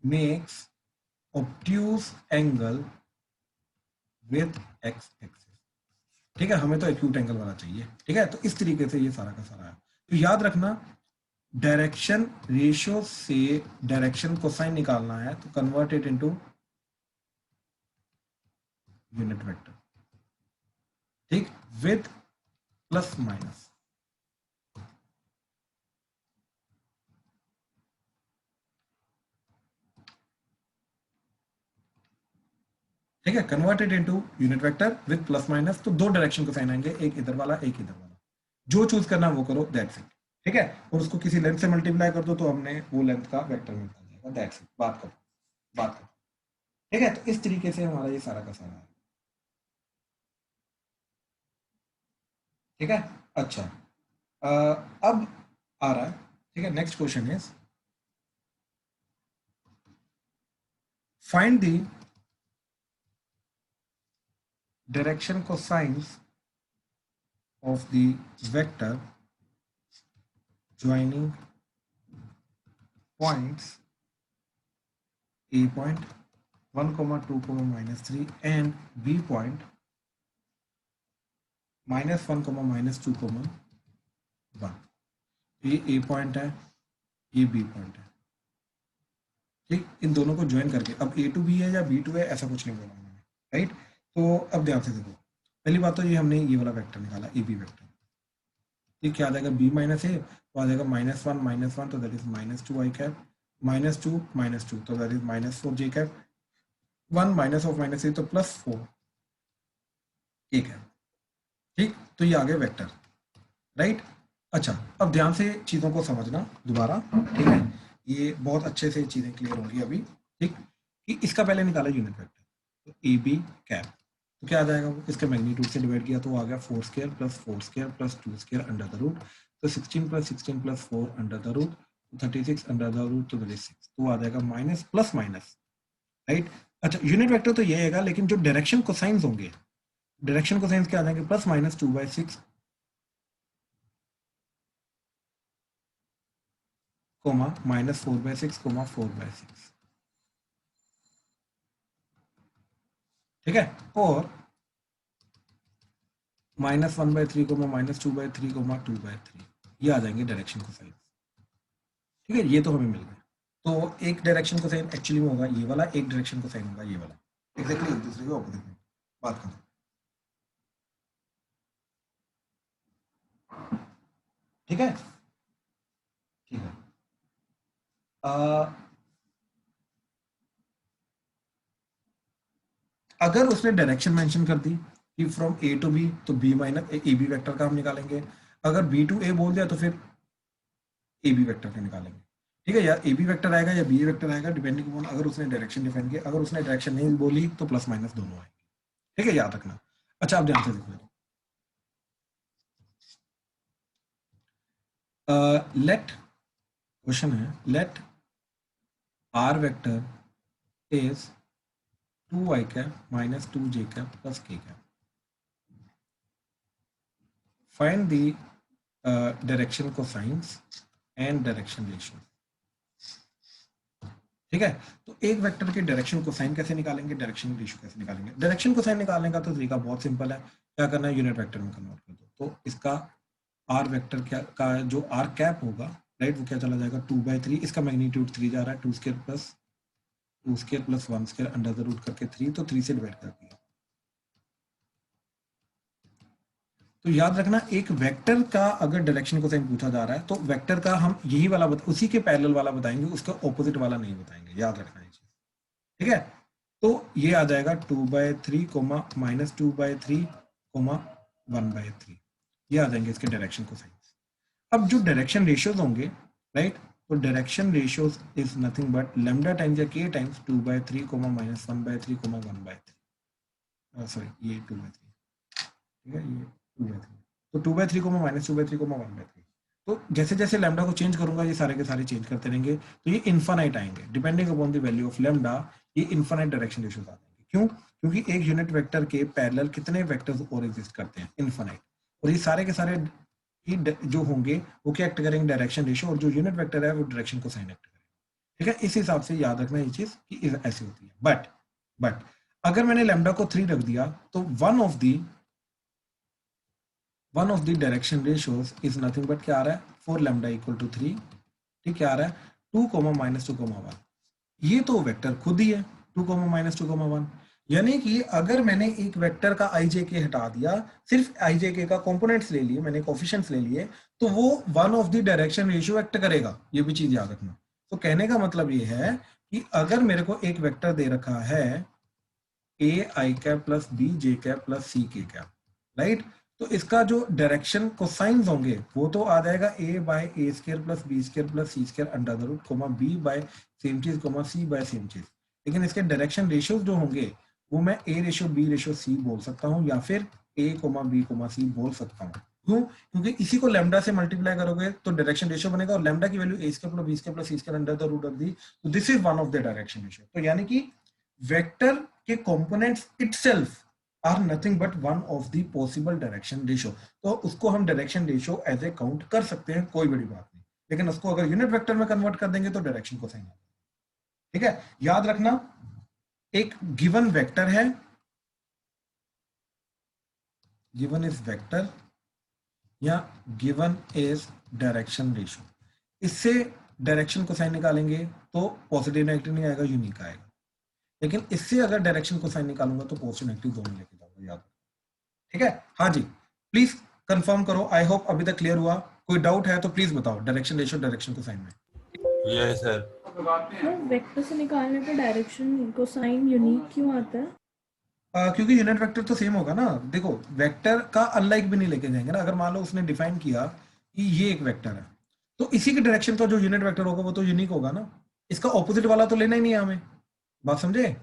makes obtuse angle with x axis, ठीक है, हमें तो एक्यूट एंगल वाला चाहिए, ठीक है। तो इस तरीके से ये सारा का सारा है। तो याद रखना, डायरेक्शन रेशियो से डायरेक्शन कोसाइन निकालना है, तो convert it into unit vector, ठीक, विद प्लस माइनस, ठीक है, converted into unit vector with plus minus. तो दो डायरेक्शन को साइन आएंगे, एक इधर वाला एक इधर वाला, जो चूज करना वो करो, दैट्स इट, ठीक है। और उसको किसी लेंथ से मल्टीप्लाई कर दो तो हमने वो लेंथ का वेक्टर मिल जाएगा, दैट्स इट, बात करो, ठीक है। तो इस तरीके से हमारा ये सारा का सारा है, ठीक है। अच्छा, अब आ रहा है, ठीक है, next question is find the direction cosines of the vector joining points A point 1, 2, -3 and B point -1, -2, 1। ये A पॉइंट है, ये B पॉइंट है, ठीक। इन दोनों को ज्वाइन करके, अब A to B है या B to A, ऐसा कुछ नहीं बोला मैंने, राइट। तो अब ध्यान से देखो, पहली बात तो ये हमने ये वाला वेक्टर निकाला, ए बी वेक्टर, ये क्या आ जाएगा, बी माइनस ए, तो आ जाएगा -1, तो दैट इज -2 आई कैप, -2, तो that is -4 j cap, 1 minus of minus a तो +4 ए कैप, ठीक। तो ये आ गए वेक्टर, राइट। अच्छा, अब ध्यान से चीज़ों को समझना दोबारा, ठीक है, ये बहुत अच्छे से चीज़ें क्लियर होंगी अभी, ठीक। कि इसका पहले निकाला यूनिट वेक्टर, तो ए बी कैप, तो क्या आ जाएगा, वो इसके मैग्नीट्यूड से डिवाइड किया तो आ गया 4 square plus 4 square plus 2 square under the root, तो 16 plus 16 plus 4 under the root, 36 under the root, तो 6, तो आ जाएगा माइनस प्लस माइनस, राइट। अच्छा, यूनिट वेक्टर तो ये आएगा, लेकिन जो डायरेक्शन कोसाइंस होंगे, डायरेक्शन कोसाइंस क्या आ जाएंगे, +-2/6 -4/6 4/6, ठीक है। और -1/3 -2/3 2/3, ये आ जाएंगे डायरेक्शन कोसाइन, ठीक है। ये तो हमें मिल गया। तो एक डायरेक्शन कोसाइन एक्चुअली में होगा ये वाला, एक डायरेक्शन कोसाइन होगा ये वाला, एग्जैक्टली एक दूसरे के ऑपोजिट में, बात करें, ठीक है, ठीक है। अगर उसने डायरेक्शन मेंशन कर दी कि फ्रॉम ए टू बी, तो b minus a b vector का हम निकालेंगे। अगर बी टू ए बोल दिया तो फिर ए बी वेक्टर का निकालेंगे, ठीक है। या ए बी वेक्टर आएगा या बी वेक्टर आएगा, डिपेंडिंग अपॉन अगर उसने डायरेक्शन डिफाइन किया। अगर उसने डायरेक्शन नहीं बोली तो प्लस माइनस दोनों आएंगे, ठीक है, याद रखना। अच्छा, आप ध्यान से देखो, लेट क्वेश्चन है, let r vector is 2 i cap -2 j cap plus k cap, find the direction cosines and direction ratio, ठीक है। तो एक वेक्टर के डायरेक्शन कोसाइन कैसे निकालेंगे, डायरेक्शन रेशियो कैसे निकालेंगे। डायरेक्शन कोसाइन निकालने का तो तरीका बहुत सिंपल है, क्या करना है, यूनिट वेक्टर में कन्वर्ट कर दो। तो इसका आर वेक्टर क्या का जो आर कैप होगा, राइट, वो क्या चला जाएगा 2/3, इसका मैग्नीट्यूड 3 जा रहा है, 2 square plus 1 square under the root करके 3, तो 3 से डिवाइड कर दिया। तो याद रखना, एक वेक्टर का अगर डायरेक्शन कोसाइन पूछा जा रहा है तो वेक्टर का हम यही वाला उसी के पैरेलल वाला बताएंगे, उसका ऑपोजिट वाला नहीं बताएंगे, याद रखना ये चीज, ठीक है। तो ये आ जाएगा 2/3, -2/3, 1/3, ये आ जाएंगे इसके डायरेक्शन कोसाइन। अब जो डायरेक्शन रेशियोज होंगे, राइट, तो direction ratios is nothing but lambda times या k टाइम्स 2/3 माइनस 1/3 1/3 सॉरी ये 2/3, ठीक है, ये 2/3, तो 2/3 माइनस 2/3 1/3। तो जैसे जैसे लैम्डा को चेंज करूंगा ये सारे के सारे चेंज करते रहेंगे, तो ये इन्फानाइट आएंगे depending upon the value of lambda, ये इन्फानाइट डायरेक्शन रेशियोज आ जाएंगे। क्यों? क्योंकि एक यूनिट वेक्टर के पैरेलल कितने वेक्टर्स और एग्जिस्ट करते हैं, इन्फानाइट, और ये सारे के सारे ही जो होंगे वो क्या एक्ट करेंगे, डायरेक्शन रेशियो, और जो यूनिट वेक्टर है वो डायरेक्शन को साइन एक्ट करेगा। ठीक है, इस हिसाब से याद रखना ये चीज कि ऐसी होती है। बट अगर मैंने लैम्डा को 3 रख दिया तो one of the direction ratios is nothing but क्या आ रहा है, 4 लैम्डा इक्वल टू 3, ठीक, क्या आ रहा है 2 माइनस 2 1, ये तो वेक्टर खुद ही है 2 माइनस 2 1, यानी कि अगर मैंने एक वेक्टर का आई जे के हटा दिया, सिर्फ आई जे के का कंपोनेंट्स ले लिए, मैंने कोफिशिएंट्स ले लिए, तो वो one of the direction ratio act करेगा, ये भी चीज याद रखना। तो कहने का मतलब ये है कि अगर मेरे को एक वेक्टर दे रखा है a i cap plus b j cap plus c k cap, right, तो इसका जो डायरेक्शन कोसाइंस होंगे वो तो आ जाएगा a by a square plus b square plus c square under the root comma b by same चीज comma c by same चीज, लेकिन इसके डायरेक्शन रेशियोज जो होंगे वो मैं a ratio b ratio c बोल सकता हूँ या फिर a b c बोल सकता हूँ। क्यों? क्योंकि इसी को लैम्डा से मल्टीप्लाई करोगे तो डायरेक्शन रेशियो बनेगा, और लैम्डा की value a square plus b square plus c square under the root of दी, तो this is one of the direction ratio. तो यानी कि वेक्टर के components itself are nothing but one of the possible direction ratio, तो उसको हम direction ratio as a count कर सकते हैं, कोई बड़ी बात नहीं, लेकिन उसको अगर यूनिट वेक्टर में कन्वर्ट कर देंगे तो डायरेक्शन को साइन। ठीक है, याद रखना एक गिवन वेक्टर है, गिवन इज वेक्टर या गिवन इज डायरेक्शन रेशियो, इससे डायरेक्शन को साइन निकालेंगे तो पॉजिटिव नेगेटिव नहीं आएगा, यूनिक आएगा, लेकिन इससे अगर डायरेक्शन को साइन निकालूंगा तो पॉजिटिव नेगेटिव दोनों लेके जाऊंगा, याद। ठीक है, हाँ जी, प्लीज कंफर्म करो, आई होप अभी तक क्लियर हुआ, कोई डाउट है तो प्लीज बताओ डायरेक्शन रेशियो डायरेक्शन को साइन में। Yes sir. तो वेक्टर से निकालने पे डायरेक्शन को साइन यूनिक क्यों आता है? क्योंकि यूनिट वेक्टर तो सेम होगा ना, देखो वेक्टर का अनलाइक भी नहीं लेके जाएंगे ना, अगर मान लो उसने डिफाइन किया कि ये एक वेक्टर है तो इसी के डायरेक्शन का जो यूनिट वेक्टर होगा वो तो यूनिक होगा ना, इसका ऑपोजिट वाला तो लेना ही नहीं है हमें, बात समझे?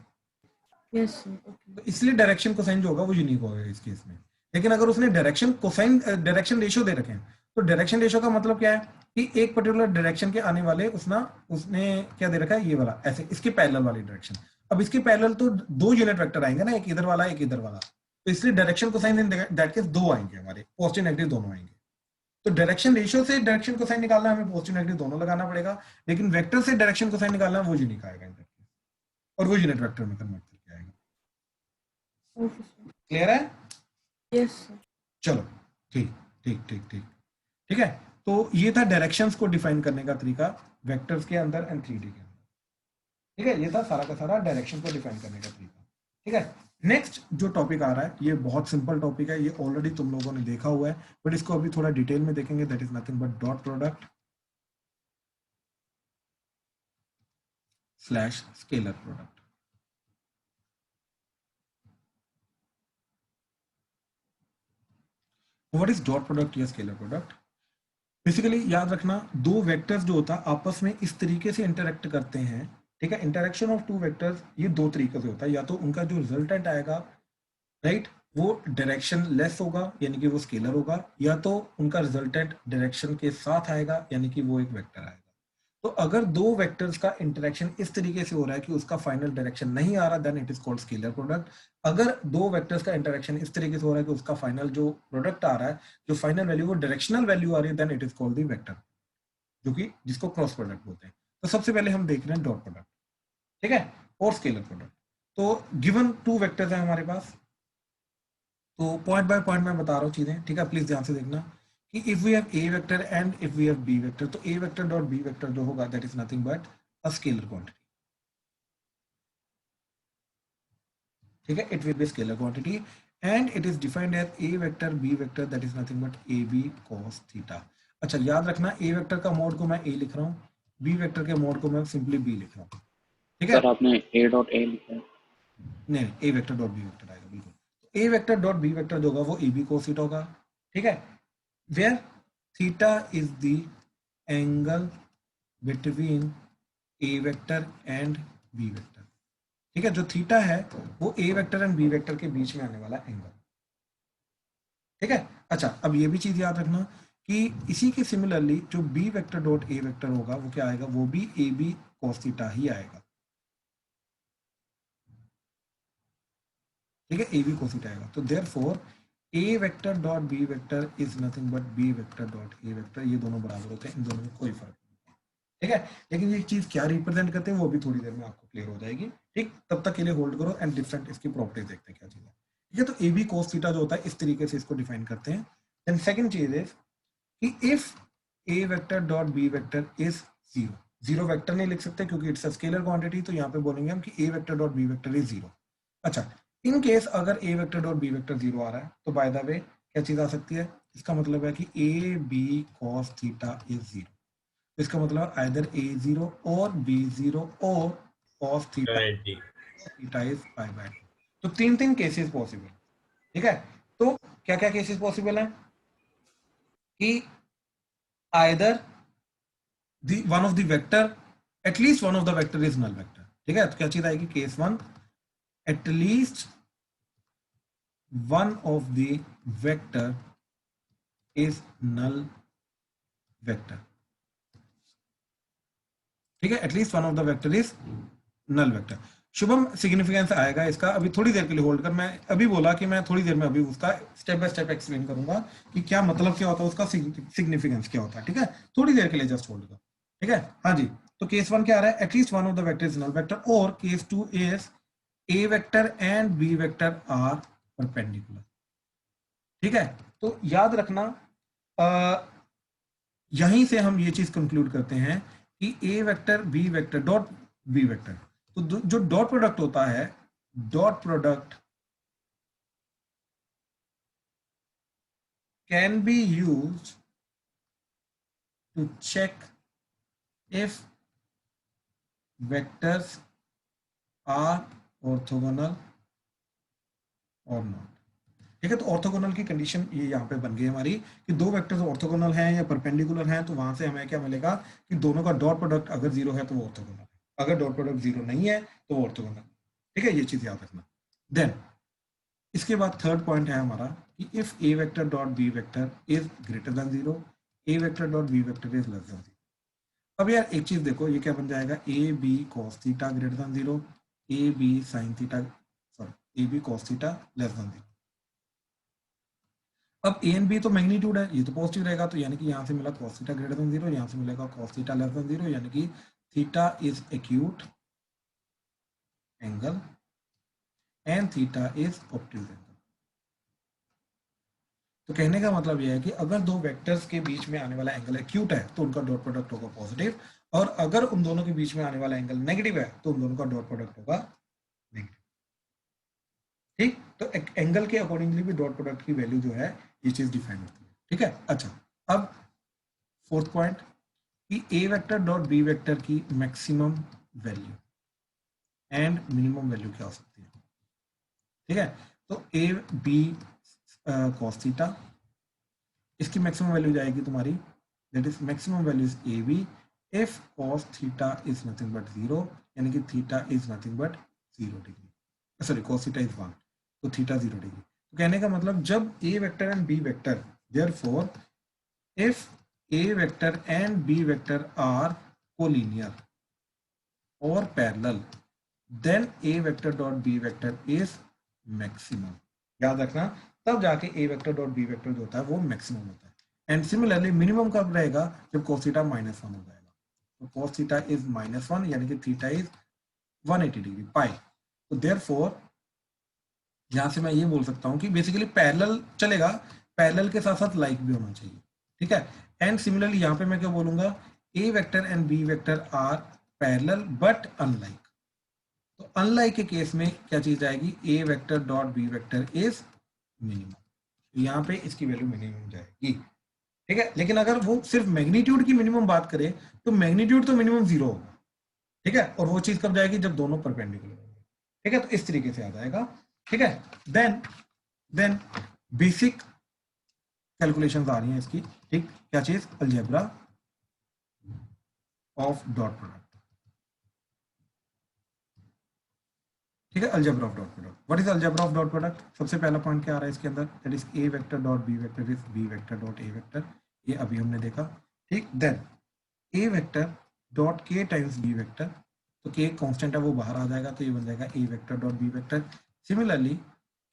Yes sir, okay. तो इसलिए डायरेक्शन कोसाइन जो होगा वो यूनिक होगा इस केस में। लेकिन अगर उसने डायरेक्शन कोसाइन डायरेक्शन रेशियो दे रखे हैं तो डायरेक्शन रेशियो का मतलब क्या है कि एक पर्टिकुलर डायरेक्शन के आने वाले उसने क्या दे रखा है, ये वाला, ऐसे इसके पैरेलल वाली डायरेक्शन। अब इसके पैरेलल तो दो यूनिट वेक्टर आएंगे ना, एक इधर वाला एक इधर वाला, तो इसलिए direction cosine in that case दो आएंगे हमारे, पॉजिटिव नेगेटिव दोनों आएंगे। तो डायरेक्शन रेशियो से डायरेक्शन कोसाइन निकालना हमें पॉजिटिव नेगेटिव दोनों लगाना पड़ेगा, लेकिन वेक्टर से डायरेक्शन कोसाइन निकालना वो यूनिक आएगा इन दैट केस, और वो यूनिट वेक्टर में कन्वर्ट करके आएगा। ओके सर, क्लियर है? Yes sir. चलो ठीक ठीक ठीक ठीक ठीक है, तो ये था डायरेक्शंस को डिफाइन करने का तरीका वेक्टर्स के अंदर एंड 3D के अंदर। ठीक है, ये था सारा का सारा डायरेक्शन को डिफाइन करने का तरीका। ठीक है, नेक्स्ट जो टॉपिक आ रहा है ये बहुत सिंपल टॉपिक है, ये ऑलरेडी तुम लोगों ने देखा हुआ है, बट इसको अभी थोड़ा डिटेल में देखेंगे। That is nothing but dot product slash scalar product. What is dot product या स्केलर प्रोडक्ट? बेसिकली याद रखना, दो वेक्टर्स जो होता है आपस में इस तरीके से इंटरेक्ट करते हैं। ठीक है, इंटरेक्शन ऑफ टू वेक्टर्स ये दो तरीके से होता है, या तो उनका जो रिजल्टेंट आएगा राइट वो डायरेक्शन लेस होगा यानी कि वो स्केलर होगा, या तो उनका रिजल्टेंट डायरेक्शन के साथ आएगा यानी कि वो एक वेक्टर आएगा। तो अगर दो वेक्टर्स का इंटरेक्शन इस तरीके से हो रहा है कि उसका फाइनल डायरेक्शन नहीं आ रहा, then it is called scalar product. अगर दो वेक्टर्स का इंटरेक्शन इस तरीके से हो रहा है कि उसका फाइनल जो प्रोडक्ट आ रहा है, जो फाइनल वैल्यू वो डायरेक्शनल वैल्यू आ रही है, then it is called the vector, जो कि जिसको क्रॉस प्रोडक्ट बोलते हैं। तो सबसे पहले हम देख रहे हैं डॉट प्रोडक्ट, ठीक है, और स्केलर प्रोडक्ट। तो गिवन टू वेक्टर्स हैं हमारे पास, तो पॉइंट बाय पॉइंट मैं बता रहा हूँ चीजें, ठीक है, प्लीज ध्यान से देखना कि if we have a vector and if we have b vector, तो ए वेक्टर डॉट बी वेक्टर जो होगा that is nothing but a scalar quantity. ठीक है, it will be scalar quantity and it is defined as a vector B vector that is nothing but a b cos theta. अच्छा, याद रखना ए vector का mode को मैं ए लिख रहा हूँ, बी वेक्टर के मोड को मैं सिंपली बी लिख रहा हूँ। ठीक है सर आपने a डॉट a लिखा है। नहीं, ए वेक्टर डॉट बी वेक्टर आएगा बिल्कुल। तो ए वेक्टर डॉट बी वेक्टर जो होगा वो ए बी cos थीटा होगा। ठीक है, where theta is the angle between a vector and b vector. ठीक है, जो थीटा है वो a vector and b vector के बीच में आने वाला एंगल। ठीक है, अच्छा अब ये भी चीज याद रखना कि इसी के सिमिलरली जो b vector dot a vector होगा वो क्या आएगा, वो भी ए बी कॉस थीटा ही आएगा। ठीक है, ए बी कॉस थीटा आएगा। तो therefore a vector dot b vector is nothing but b vector dot a vector. ये दोनों बराबर होते हैं, इन दोनों में कोई फर्क नहीं। ठीक है, लेकिन ये चीज क्या रिप्रेजेंट करते हैं वो भी थोड़ी देर में आपको क्लियर हो जाएगी। ठीक, तब तक के लिए होल्ड करो एंड डिफरेंट इसकी प्रॉपर्टीज देखते हैं क्या चीज है। ठीक है, तो ए बी कॉस थीटा जो होता है इस तरीके से इसको डिफाइन करते हैं। देन सेकंड चीज इज कि if a vector dot b vector is zero, zero vector नहीं लिख सकते क्योंकि इट्स अ स्केलर क्वांटिटी, तो यहाँ पे बोलेंगे हम कि ए vector dot b vector is zero. अच्छा, इन केस अगर a vector dot b vector zero आ रहा है तो बाय द वे क्या चीज आ सकती है, इसका मतलब है कि a b cos theta is zero. इसका मतलब आइदर ए जीरो और बी जीरो और cos theta is pi by 2। तो तीन तीन केसेस पॉसिबल। ठीक है, तो क्या क्या केसेस पॉसिबल है कि either one of the vector, at least one of the vector is null vector. ठीक है, तो क्या चीज आएगी, case one at least one of the vector is null vector. ठीक है, at least one of the vector is null vector. Shubham significance आएगा इसका, अभी थोड़ी देर के लिए होल्ड कर। मैं अभी बोला कि मैं थोड़ी देर में अभी उसका स्टेप बाय स्टेप एक्सप्लेन करूंगा कि क्या मतलब क्या होता है, उसका सिग्निफिकेंस क्या होता है। ठीक है, थोड़ी देर के लिए जस्ट होल्ड कर। ठीक है, हाँ जी, तो केस वन क्या आ रहा है, at least one of the vector is null vector, और case two is A vector and b vector are perpendicular. ठीक है, तो याद रखना यहीं से हम ये चीज कंक्लूड करते हैं कि ए vector B vector dot b vector, तो जो डॉट प्रोडक्ट होता है, dot product can be used to check if vectors are orthogonal और नॉट। ठीक है, तो ऑर्थोगोनल की कंडीशन ये यहाँ पे बन गई हमारी कि दो वेक्टर्स ऑर्थोगोनल हैं या परपेंडिकुलर हैं, तो वहां से हमें क्या मिलेगा कि दोनों का डॉट प्रोडक्ट अगर जीरो है तो वो ऑर्थोगोनल है, अगर डॉट प्रोडक्ट जीरो नहीं है तो वो ऑर्थोगोनल। ठीक है, ये चीज याद रखना। देन इसके बाद थर्ड पॉइंट है हमारा कि if a vector dot b vector is greater than zero, a vector dot b vector is less than zero. अब यार एक चीज देखो, ये क्या बन जाएगा, a b cos theta greater than zero, a b sine theta, sorry a b cos theta less than zero. अब ए एंड बी तो मैग्नीट्यूड है, ये तो पॉजिटिव रहेगा, तो यानी कि यहाँ से मिला cos theta greater than zero, यहाँ से मिलेगा cos theta less than zero, यानी कि theta is acute angle and theta is obtuse angle. तो कहने का मतलब यह है कि अगर दो वेक्टर्स के बीच में आने वाला एंगल एक्यूट है तो उनका डॉट प्रोडक्ट होगा पॉजिटिव, और अगर उन दोनों के बीच में आने वाला एंगल नेगेटिव है तो उन दोनों का डॉट प्रोडक्ट होगा नेगेटिव। ठीक, तो एंगल के अकॉर्डिंगली भी डॉट प्रोडक्ट की वैल्यू जो है ये चीज डिफाइन होती है। ठीक है, अच्छा अब फोर्थ पॉइंट कि ए वेक्टर डॉट बी वेक्टर की maximum value and minimum value क्या हो सकती है। ठीक है, तो ए बी कॉस थीटा, इसकी मैक्सिमम वैल्यू जाएगी तुम्हारी, that is maximum value is a b if cos theta is nothing but zero, यानी कि theta is nothing but 0 degree, sorry cos theta is 1, तो थीटा 0 डिग्री। तो कहने का मतलब जब a vector and b vector, therefore if a vector and b vector are collinear और parallel, then a vector dot b vector is maximum. याद रखना, तब जाके a vector dot b vector जो होता है वो मैक्सिमम होता है। एंड सिमिलरली मिनिमम कब रहेगा, जब cos थीटा -1 हो जाएगा, तो cos थीटा इज -1, यानी कि थीटा इज 180 डिग्री पाई। तो देयरफॉर यहां से मैं ये बोल सकता हूं कि बेसिकली पैरेलल चलेगा, पैरेलल के साथ साथ लाइक भी होना चाहिए। ठीक है, एंड सिमिलरली यहां पे मैं क्या बोलूंगा, a vector and b vector are parallel but unlike. तो अनलाइक के केस में क्या चीज आएगी, a vector dot b vector is minimum, तो यहाँ पे इसकी वैल्यू मिनिमम जाएगी। ठीक है, लेकिन अगर वो सिर्फ मैग्नीट्यूड की मिनिमम बात करें तो मैग्नीट्यूड तो मिनिमम 0 होगा। ठीक है, और वो चीज कब जाएगी, जब दोनों परपेंडिकुलर होंगे। ठीक है, तो इस तरीके से आ जाएगा। ठीक है, देन बेसिक कैलकुलेशंस आ रही हैं इसकी। ठीक, क्या चीज, अलजेब्रा ऑफ डॉट प्रोडक्ट। ठीक है, algebra of dot product. What is algebra of dot product? सबसे पहला पॉइंट क्या आ रहा है इसके अंदर, that is A vector dot b vector is b vector dot a vector, ये अभी हमने देखा। ठीक, then a vector dot k times B vector, तो के कांस्टेंट है वो बाहर आ जाएगा, तो ये बन जाएगा a vector dot b vector. Similarly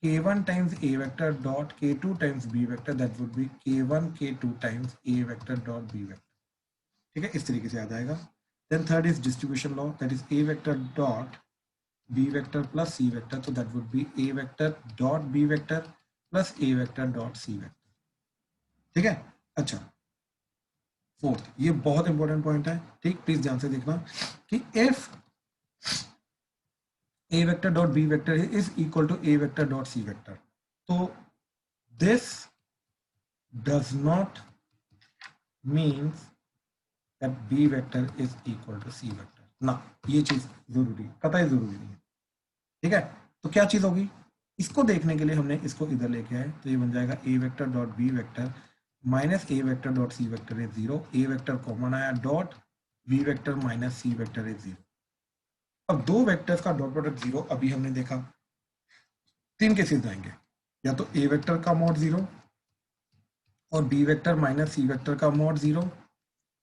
k1 times A vector dot k2 times B vector, that would be k1 k2 times A vector dot b vector. ठीक है, इस तरीके से आ जाएगा। Then third is distribution law, that is A vector dot b vector plus c vector, तो that would be a vector dot b vector plus a vector dot c vector. ठीक है, अच्छा फोर्थ, ये बहुत इंपॉर्टेंट पॉइंट है, ठीक, please ध्यान से देखना कि if a vector dot b vector is equal to a vector dot c vector, तो this does not means that b vector is equal to c vector ना, ये चीज जरूरी, कतई जरूरी नहीं है। ठीक है, तो क्या चीज होगी, इसको देखने के लिए हमने इसको इधर लेके आए, तो ये बन जाएगा a vector dot b vector minus a vector dot c vector is 0, a vector common आया, dot b vector minus c vector is 0। अब दो वेक्टर्स का डॉट प्रोडक्ट 0 अभी हमने देखा, तीन केसेस आएंगे, या तो ए वेक्टर का मॉड 0 और b vector minus c vector का मॉड 0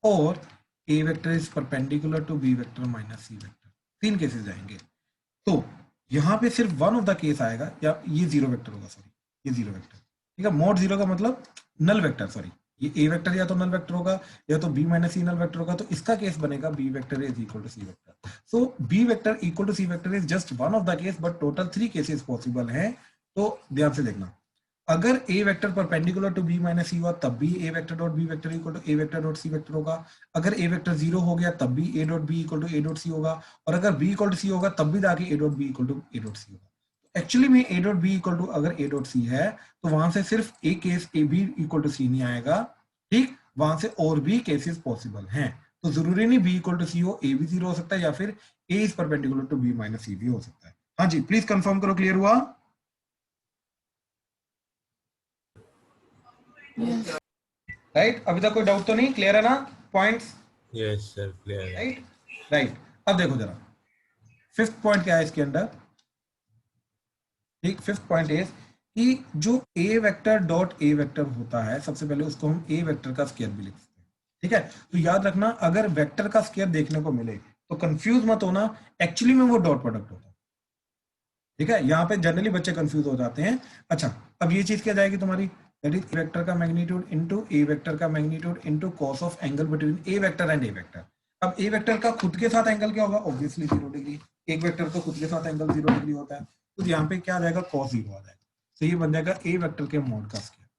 और a vector is perpendicular to b vector minus c vector, तीन केसेस आएंगे। तो यहाँ पे सिर्फ वन ऑफ द केस आएगा, या ये 0 वेक्टर होगा, सॉरी ये 0 वेक्टर। ठीक है, मॉड 0 का मतलब नल वेक्टर, सॉरी ये ए वेक्टर या तो नल वेक्टर होगा या तो b minus c null vector होगा, तो इसका केस बनेगा b vector is equal to c vector. So b vector equal to c vector is just one of the case, but total 3 cases possible हैं। तो ध्यान से देखना, अगर a vector perpendicular to b minus c हुआ तब भी a vector dot b vector equal to a vector dot c vector होगा, अगर ए वेक्टर 0 हो गया तब भी a dot b equal to a dot c होगा, और अगर बी इक्वल टू सी होगा तब भी जाके a dot b equal to a dot c होगा। एक्चुअली में a dot b equal to अगर ए डॉट सी है तो वहां से सिर्फ एक case a b equal to c नहीं आएगा, ठीक, वहां से और भी केसेस पॉसिबल हैं। तो जरूरी नहीं बी इक्वल टू सी हो, ए भी 0 हो सकता है या फिर a is perpendicular to b minus c भी हो सकता है। हाँ जी, प्लीज कंफर्म करो, क्लियर हुआ? राइट, अभी तक कोई डाउट तो नहीं, क्लियर है ना पॉइंट्स? यस सर, क्लियर है। राइट राइट, अब देखो जरा फिफ्थ पॉइंट क्या है इसके अंदर। ठीक, फिफ्थ पॉइंट इज कि जो ए वेक्टर डॉट ए वेक्टर होता है, सबसे पहले उसको हम ए वेक्टर का स्क्वायर भी लिख सकते हैं। ठीक है, तो याद रखना अगर वेक्टर का स्क्वायर देखने को मिले तो कंफ्यूज मत होना, एक्चुअली में वो डॉट प्रोडक्ट होता है। ठीक है, यहाँ पे जनरली बच्चे कंफ्यूज हो जाते हैं। अच्छा, अब ये चीज क्या जाएगी तुम्हारी, दैट इज ए वेक्टर का मैग्नीट्यूड इनटू ए वेक्टर का magnitude into cos of angle between a vector and A vector. अब ए वेक्टर का खुद के साथ एंगल क्या होगा, ऑब्वियसली 0 डिग्री, एक वेक्टर का खुद के साथ एंगल 0 डिग्री होता है, तो यहाँ पे क्या आ जाएगा, cos 0 आ जाएगा, तो ये बन जाएगा ए वेक्टर के मॉड का स्क्वायर।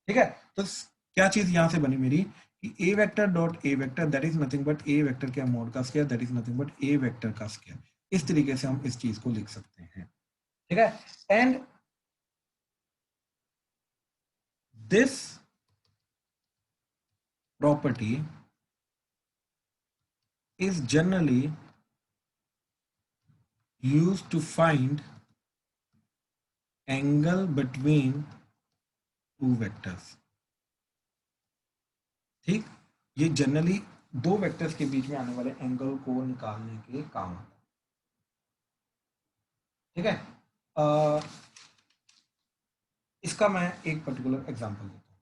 ठीक है, तो क्या चीज यहां से बनी मेरी कि ए vector dot a vector that is nothing but a vector के मॉड का square, that is nothing but a vector का स्क्वायर। इस तरीके से हम इस चीज को लिख सकते हैं। ठीक है, and this property is generally used to find angle between two vectors। ठीक, ये जनरली दो वेक्टर्स के बीच में आने वाले एंगल को निकालने के काम आता है। ठीक है, इसका मैं एक पर्टिकुलर एग्जांपल देता हूँ।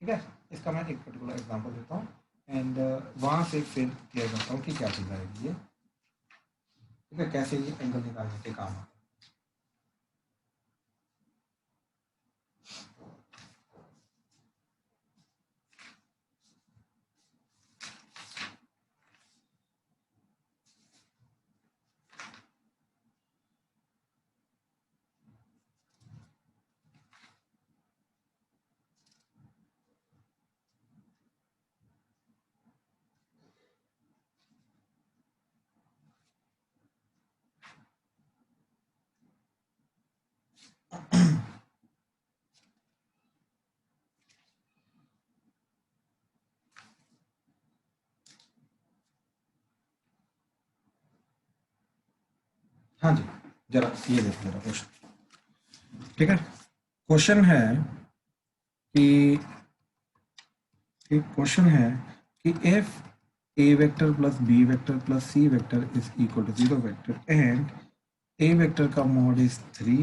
ठीक है, इसका मैं एक पर्टिकुलर एग्जांपल देता हूँ एंड वहां से फिर क्लियर करता हूँ कि क्या चीज आएगी ये। ठीक है, कैसे ये एंगल निकालने के काम आता है। हाँ जी, जरा ये देखो जरा क्वेश्चन। ठीक है, क्वेश्चन है कि कि if a vector plus b vector plus c vector is equal to 0 vector and a vector का mod is 3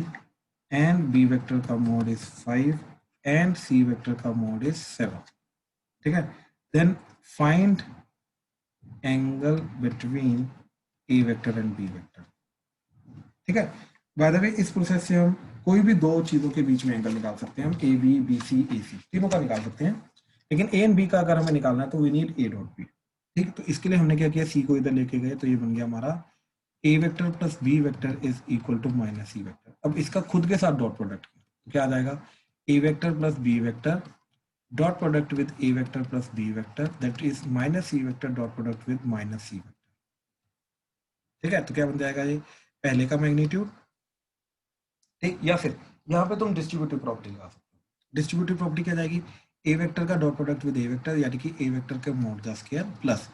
and b vector का mod is 5 and c vector का mod is 7, ठीक है, then find angle between a vector and b vector, ठीक है। By the way इस process से हम कोई भी दो चीजों के बीच में एंगल निकाल सकते हैं, हम ए बी बी सी ए सी तीनों का निकाल सकते हैं, लेकिन ए एंड बी का अगर हमें निकालना है तो we need a dot b, ठीक। तो इसके लिए हमने क्या किया, सी को इधर लेके गए तो ये बन गया हमारा a vector plus B vector is equal to minus c vector. अब इसका खुद के साथ डॉट प्रोडक्ट किया तो क्या आ जाएगा, a vector plus B vector dot product with A vector plus B vector that is minus c vector dot product with minus c vector, ठीक है। तो क्या बन जाएगा, ये पहले का मैग्नीट्यूड, ठीक, या फिर यहाँ पे तुम डिस्ट्रीब्यूटिव प्रॉपर्टी लगा सकते हो। डिस्ट्रीब्यूटिव प्रॉपर्टी क्या जाएगी, ए वेक्टर का dot product with A vector यानी कि ए वेक्टर के मॉड का स्क्वायर प्लस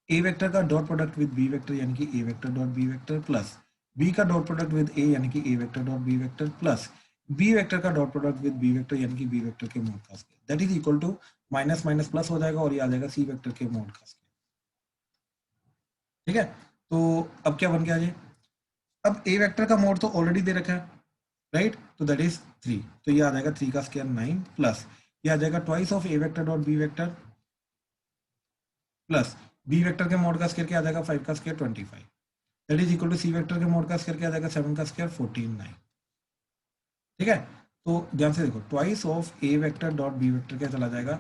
ए वेक्टर का dot product with b vector यानी कि ए vector dot b vector plus b का डॉट प्रोडक्ट विद ए यानी कि ए vector dot b vector plus B vector का dot product with b vector यानी कि b vector के मॉड का square that is equal to minus minus plus हो जाएगा और ये आ जाएगा सी वेक्टर के मॉड का स्क्वायर, ठीक है। तो अब क्या बन गया ये, अब ए वेक्टर का मॉड तो ऑलरेडी दे रखा है, राइट, तो दैट इज 3, तो ये आ जाएगा 3 का स्क्वायर 9 प्लस ये आ जाएगा twice of A vector dot b vector plus B vector के मॉड का स्क्वायर क्या आ जाएगा 5 का square 25 that is equal to c vector के मॉड का स्क्वायर क्या आ जाएगा 7 का स्क्वायर 14 9, ठीक है। तो ध्यान से देखो twice of A vector dot b vector क्या चला जाएगा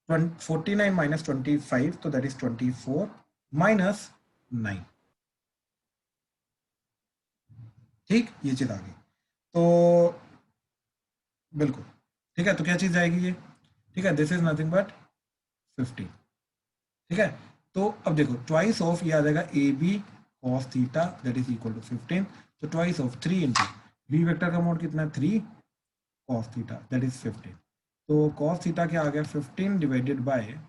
49 माइनस 25 तो दैट इज 24 माइनस 9, ठीक, ये चीज आ गई। तो बिल्कुल ठीक है, तो क्या चीज जाएगी ये, ठीक है, दिस इज नथिंग बट 50, ठीक है। तो अब देखो ट्वाइस ऑफ ये आ जाएगा a b cos theta that is equal to 15, तो twice of 3 into b vector का मोड कितना है 3 कॉस थीटा दैट इज 15, तो कॉस थीटा क्या आ गया 15 डिवाइडेड बाय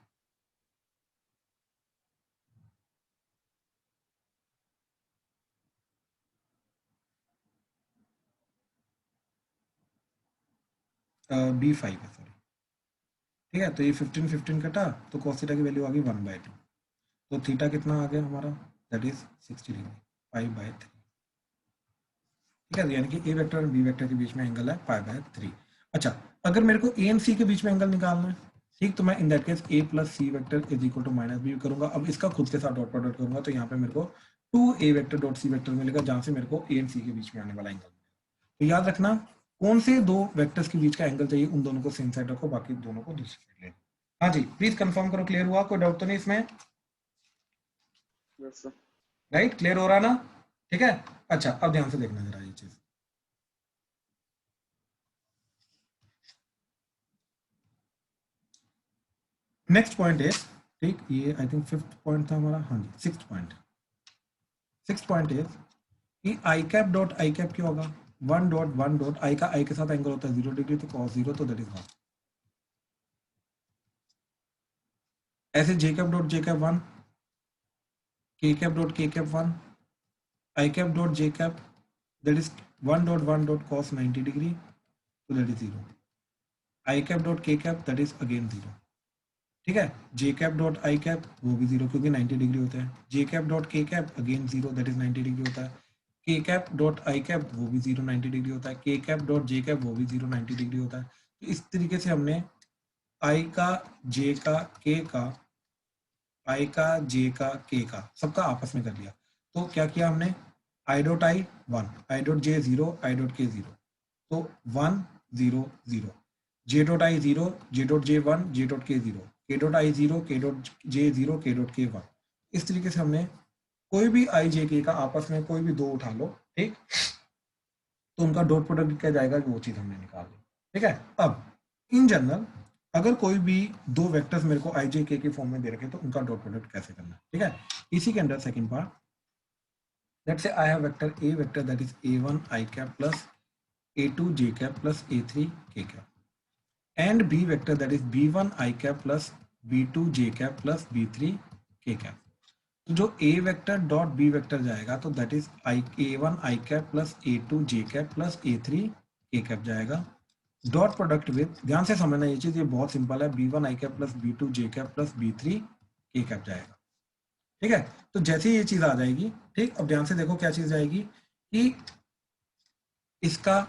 B5 है, सॉरी, ठीक है। तो ये 15 15 कटा तो cos थीटा की वैल्यू आ गई 1/2, तो थीटा कितना आ गया हमारा दैट इज 60 डिग्री 5/3, ठीक है। यानी कि ए वेक्टर और बी वेक्टर के बीच में एंगल है π/3। अच्छा, अगर मेरे को ए एंड सी के बीच में एंगल निकालना है, ठीक, तो मैं in that case a plus c vector is equal to minus b करूंगा। अब इसका खुद के साथ डॉट प्रोडक्ट करूंगा तो यहाँ पे मेरे को 2a vector dot c vector मिलेगा जहां से मेरे को ए एंड सी के बीच में आने वाला एंगल मिलेगा। तो याद रखना कौन से दो वेक्टर्स के बीच का एंगल चाहिए, उन दोनों को सेम साइड रखो, बाकी दोनों को दूसरी साइड ले। हाँ जी, प्लीज कंफर्म करो, क्लियर हुआ, कोई डाउट तो नहीं इसमें, राइट, क्लियर हो रहा ना, ठीक है। अच्छा, अब ध्यान से देखना जरा ये चीज, नेक्स्ट पॉइंट है, ठीक, ये आई थिंक 5th पॉइंट था हमारा, हाँ जी 6th पॉइंट है कि आई कैप डॉट आई कैप क्या होगा 1 डॉट आई का आई के साथ एंगल होता है 0 डिग्री, तो cos 0 तो दैट इज 1, ऐसे j cap dot j cap 1, k cap dot k cap 1, i cap dot j cap that is 1 dot cos 90 degree तो that is 0, i cap dot k cap that is again 0, ठीक है। J cap dot i cap वो भी 0 क्योंकि 90 degree होता है, j cap dot k cap again 0 that is 90 degree होता है, के कैप डॉट आई कैप वो भी 0 90 डिग्री होता है, के कैप डॉट जे कैप वो भी 0 90 डिग्री होता है। तो इस तरीके से हमने आई का जे का के का आई का जे का के का सबका आपस में कर लिया। तो क्या किया हमने, I dot I 1, I dot J 0, I dot के 0, तो 1 0 0, J dot I 0, J dot J 1, J dot के 0, के डॉट आई 0, के डॉट जे 0, के डॉट के 1। इस तरीके से हमने कोई भी आई जे के का आपस में कोई भी दो उठा लो, ठीक, तो उनका डॉट प्रोडक्ट क्या जाएगा वो चीज हमने निकाल ली, ठीक है। अब इन जनरल अगर कोई भी दो वेक्टर्स मेरे को आई जे के फॉर्म में दे रखे तो उनका डॉट प्रोडक्ट कैसे करना है, ठीक है। इसी के अंदर second part, let's say I have vector a vector that is a1 i cap plus a2 j cap plus a3 k cap and b vector that is b1 i cap plus b2 j cap plus b3 k cap. तो जो a vector dot b vector जाएगा तो that is a1 i cap plus a2 j cap plus a3 k cap जाएगा, dot product with, ध्यान से समझना ये चीज, ये बहुत सिंपल है, b1 i cap plus b2 j cap plus b3 k cap जाएगा। ठीक है, तो जैसे ही ये चीज आ जाएगी, ठीक, अब ध्यान से देखो क्या चीज आएगी कि इसका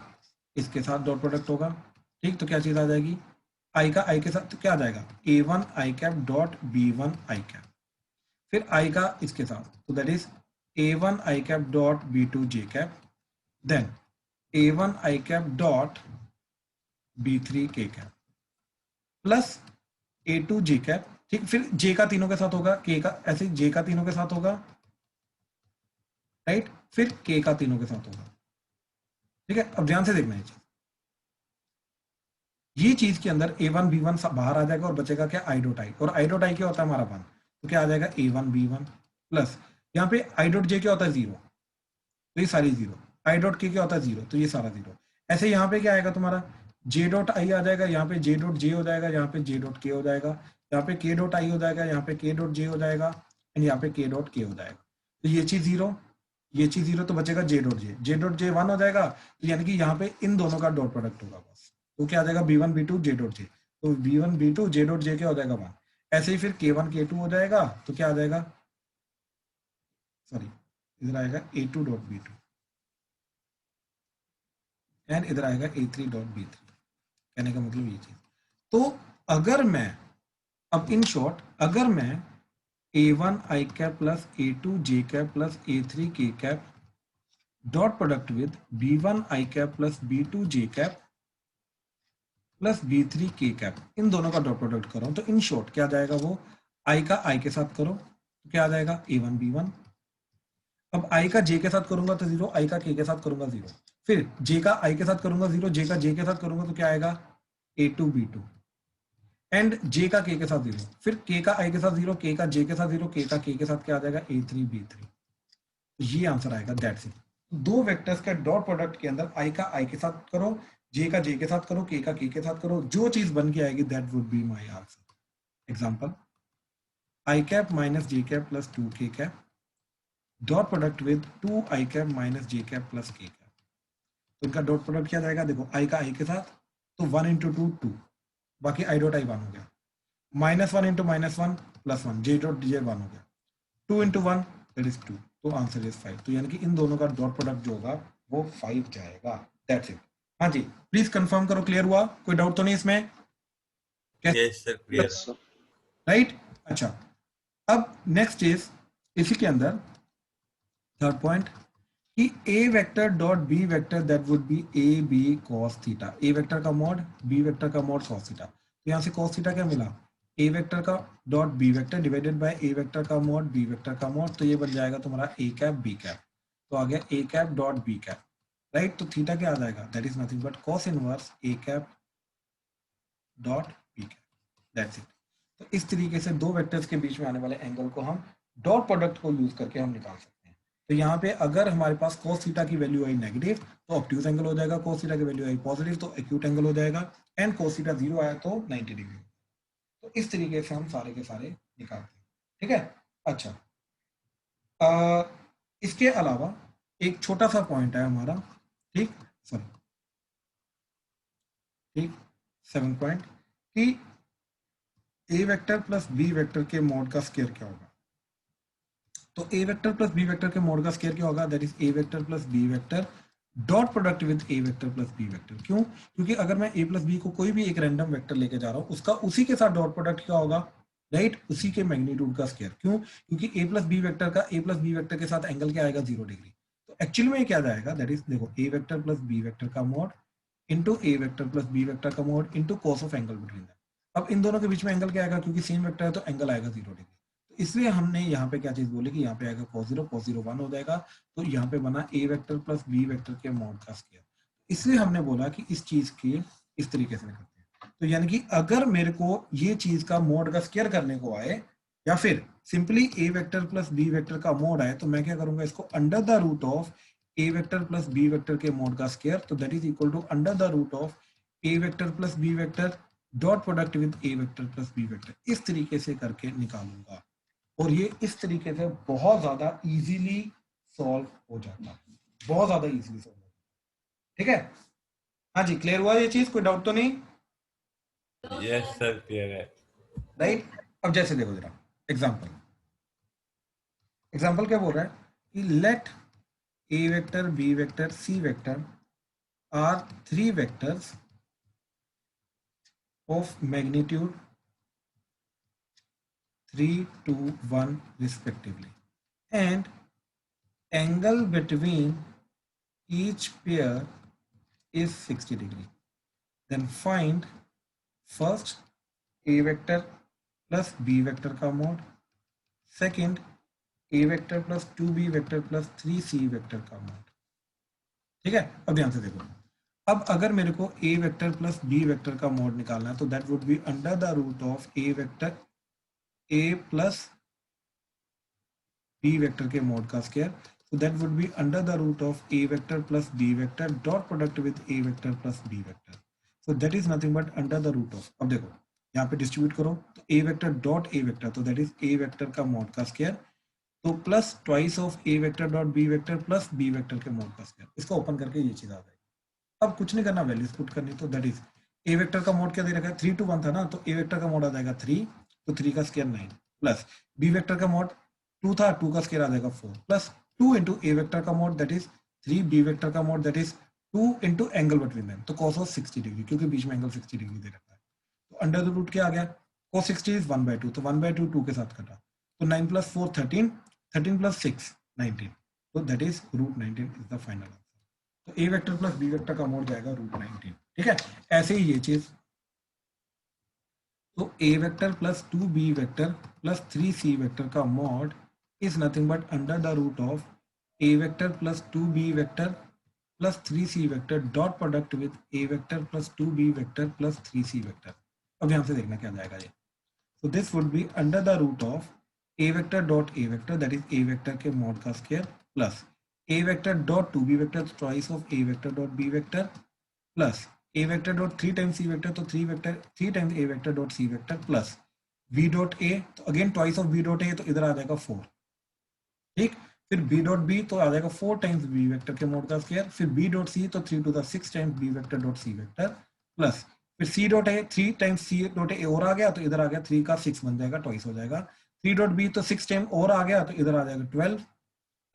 इसके साथ डॉट प्रोडक्ट होगा। ठीक, तो क्या चीज आ जाएगी, आई का आई के साथ, तो क्या आ जाएगा A1 i cap dot B1 i cap, फिर आई का इसके साथ, तो that is A1 i cap dot B2 j cap, then A1 i cap dot B3 k cap plus A2 j cap. ठीक, फिर जे का तीनों के साथ होगा, के का ऐसे जे का तीनों के साथ होगा, राइट, फिर के का तीनों के साथ होगा। ठीक है, अब ध्यान से देखना ये चीज के अंदर A1 B1 बाहर आ जाएगा और बचेगा क्या, आई डॉट आई, और आई डॉट आई क्या होता है हमारा 1, तो क्या आ जाएगा A1 B1 प्लस यहाँ पे आई डॉट जे क्या होता है 0, तो ये सारी 0, आई डॉट के क्या होता है 0, तो ये सारा 0। ऐसे यहाँ पे क्या आएगा तुम्हारा जे डॉट आई आ जाएगा, यहाँ पे जे डॉट जे हो जाएगा, यहाँ पे जे डॉट के हो जाएगा, यहाँ पे के डॉट आई हो जाएगा, यहाँ पे के डॉट जे हो जाएगा, एंड यहाँ पे के डॉट के हो जाएगा। तो ये चीज 0, ये चीज 0, तो बचेगा जे डॉट जे 1 हो जाएगा, तो यानी कि यहाँ पे इन दोनों का डॉट प्रोडक्ट होगा बस, तो क्या आ जाएगा B1 B2 J dot J, तो B1 B2 J dot J क्या हो जाएगा 1। ऐसे ही फिर K1 K2 हो जाएगा, तो क्या आ जाएगा, सॉरी इधर आएगा A2 डॉट B2 एंड इधर आएगा A3 डॉट B3। कहने का मतलब ये चीज, तो अगर मैं अब इन शॉर्ट अगर मैं A1 i cap plus A2 j cap plus A3 k cap dot product with B1 i cap plus B2 j cap plus B3 k cap, इन दोनों का डॉट प्रोडक्ट करो, तो इन शॉर्ट क्या जाएगा, वो आई का आई के साथ करो तो क्या आ जाएगा A1 B1, अब आई का जे के साथ करूंगा तो 0, आई का के साथ करूंगा 0, फिर जे का आई के साथ करूंगा 0, जे का जे के साथ करूंगा तो क्या आएगा A2 B2 एंड जे का के साथ 0, फिर के का आई के साथ 0, के का जे के साथ 0, के का के साथ क्या आ जाएगा A3 B3। ये आंसर आएगा, दैट्स इट। दो वेक्टर्स के डॉट प्रोडक्ट के अंदर आई का आई के साथ करो, जे का जे के साथ करो, के का के साथ करो, जो चीज बन के आएगी that would be my answer. Example, I cap minus J cap plus 2 के cap dot product with 2 i cap minus J cap plus k cap. तो इनका डॉट प्रोडक्ट क्या जाएगा, देखो आई का आई के साथ तो 1 इंटू 2 2, बाकी आई डॉट आई 1 हो गया, -1 into -1 plus 1, J dot J 1 हो गया, 2 इंटू 1 दैट इज 2, तो आंसर इज 5। तो यानी कि इन दोनों का डॉट प्रोडक्ट जो होगा वो 5 जाएगा, दैट्स इट। हाँ जी, प्लीज कंफर्म करो, क्लियर हुआ, कोई डाउट तो नहीं इसमें? Yes sir, clear. Yes, sir. Right, अच्छा, अब नेक्स्ट इज इसी के अंदर थर्ड पॉइंट कि ए vector dot b vector that would be a b cos theta, a vector का मॉड बी वेक्टर का मॉड कॉस थीटा। तो यहाँ से कॉस थीटा क्या मिला, ए वेक्टर का dot b vector divided by a vector का मॉड बी वेक्टर का मॉड, तो ये बन जाएगा तुम्हारा ए कैप बी कैप, तो आ गया a cap dot b cap, right. तो थीटा क्या आ जाएगा, that is nothing but cos inverse a cap dot b cap, that's it. तो इस तरीके से दो वेक्टर्स के बीच में आने वाले एंगल को हम डॉट प्रोडक्ट को यूज करके हम निकाल सकते हैं। तो यहाँ पे अगर हमारे पास cos थीटा की वैल्यू आई नेगेटिव तो ऑब्ट्यूज एंगल हो जाएगा, cos थीटा की वैल्यू आई पॉजिटिव तो एक्यूट एंगल हो जाएगा, एंड cos थीटा 0 आया तो 90 डिग्री। तो इस तरीके से हम सारे के सारे निकालते हैं, ठीक है। अच्छा, इसके अलावा एक छोटा सा पॉइंट है हमारा, ठीक, सॉरी, ठीक, 7 पॉइंट कि ए वेक्टर प्लस बी वेक्टर के मॉड का स्क्वायर क्या होगा। तो ए वेक्टर प्लस बी वेक्टर के मॉड का स्क्वायर क्या होगा, that is A vector plus B vector dot product with A vector plus B vector. क्यों, क्योंकि अगर मैं ए प्लस बी को कोई भी एक रैंडम वेक्टर लेके जा रहा हूँ उसका उसी के साथ डॉट प्रोडक्ट क्या होगा, राइट, उसी के मैग्नीट्यूड का स्क्वायर। क्यों, क्योंकि ए प्लस बी वेक्टर का ए प्लस बी वेक्टर के साथ एंगल क्या आएगा, 0 डिग्री। तो एक्चुअली में क्या जाएगा, दैट इज देखो ए वेक्टर प्लस बी वेक्टर का mod into A vector plus B vector का mod into cos of angle between them. अब इन दोनों के बीच में एंगल क्या आएगा, क्योंकि सेम वेक्टर है तो एंगल आएगा 0 डिग्री। तो इसलिए हमने यहाँ पे क्या चीज बोली कि यहाँ पे आएगा cos 0 1 हो जाएगा, तो यहाँ पे बना a vector plus b vector के मॉड का स्क्वायर। इसलिए हमने बोला कि इस चीज के इस तरीके से निकलते हैं। तो यानी कि अगर मेरे को ये चीज का मॉड का स्क्वायर करने को आए या फिर simply a vector plus b vector का मॉड आए, तो मैं क्या करूंगा, इसको under the root of a vector plus b vector के मॉड का स्क्वायर, तो that is equal to under the root of a vector plus b vector dot product with a vector plus b vector, इस तरीके से करके निकालूंगा। और ये इस तरीके से बहुत ज्यादा इजीली सॉल्व हो जाता है, बहुत ज्यादा इजीली सॉल्व होता है, ठीक है। हाँ जी, क्लियर हुआ ये चीज, कोई डाउट तो नहीं? यस सर, क्लियर है। राइट, अब जैसे देखो जरा, एग्जाम्पल क्या बोल रहा है कि let A vector, B vector, C vector are 3 vectors of magnitude 3, 2, 1 respectively, and angle between each pair is 60 degree. Then find first a vector plus b vector का mod, second a vector plus 2b vector plus 3c vector का mod. ठीक है, अब ध्यान से देखो, अब अगर मेरे को a vector plus b vector का मोड निकालना है तो that would be under the root of a vector a plus b vector के मोड का square, so that would be under the root of a vector plus b vector dot product with a vector plus b vector, so that is nothing but under the root of, अब देखो यहाँ पे distribute करो तो a vector dot a vector, तो that is a vector का mode का square, तो plus twice of a vector dot b vector plus b vector के मोड का स्क्वायर, इसको ओपन करके ये चीज आ जाएगी। अब कुछ नहीं करना, वैल्यूज पुट करनी, तो दैट इज a वेक्टर का मोड क्या दे रखा है 3 to 1 था ना, तो a वेक्टर का मोड आ जाएगा 3, तो 3 का स्क्वायर 9 प्लस b वेक्टर का मोड 2 था, 2 का स्क्वायर आ जाएगा 4 प्लस 2 इंटू ए वेक्टर का mod that is 3, B vector का mod that is 2 into angle between them, तो cos ऑफ 60 डिग्री, क्योंकि बीच में एंगल 60 डिग्री दे रखा है, तो अंडर द रूट क्या आ गया cos 60 इज 1/2, तो 1/2 2 के साथ कटा, तो 9 प्लस 4 13, 13 प्लस 6 19, तो that is root 19 is the final answer. तो ए वेक्टर प्लस बी वेक्टर का मोड जाएगा रूट 19। ठीक है, ऐसे ही ये चीज, तो ए vector plus 2b vector plus 3c vector का mod is nothing but under the root of a vector plus 2b vector plus 3c vector dot product with a vector plus 2b vector plus 3c vector। अब यहाँ से देखना क्या जाएगा ये, so this would be under the root of a vector dot a vector that is a vector के mod का square plus a vector dot 2b vector twice of a vector dot b vector plus a vector dot 3 times c vector, तो 3 times a vector dot c vector plus b dot a, तो again twice of b dot a, तो इधर आ जाएगा 4, ठीक, फिर b dot b तो आ जाएगा 4 टाइम्स b वेक्टर के मोड का स्क्वायर, फिर b डॉट c तो 3 to the 6 times b vector dot c vector plus फिर c dot a 3 times c dot a और आ गया, तो इधर आ गया 3 का 6 बन जाएगा, ट्वाइस हो जाएगा, 3 डॉट b तो 6 टाइम और आ गया, तो इधर आ जाएगा 12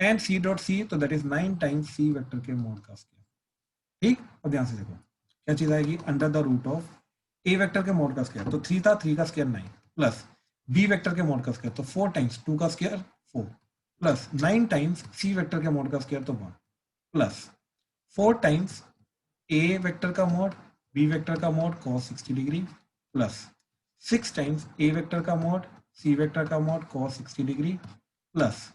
एंड c डॉट c तो that is 9 times c vector के मोड का स्क्वायर। ठीक, अब ध्यान से देखो क्या चीज आएगी, under the root of a vector के मोड का स्क्वायर, तो 3 था, 3 का स्क्वायर 9 प्लस b वेक्टर के मोड का स्क्वायर, तो 4 टाइम्स 2 का square 4 plus 9 times C vector के मोड का स्क्वायर, तो 1 प्लस 4 टाइम्स ए वेक्टर का मोड बी वेक्टर का mod cos 60 degree plus 6 times ए वेक्टर का मोड सी वेक्टर का mod cos 60 degree plus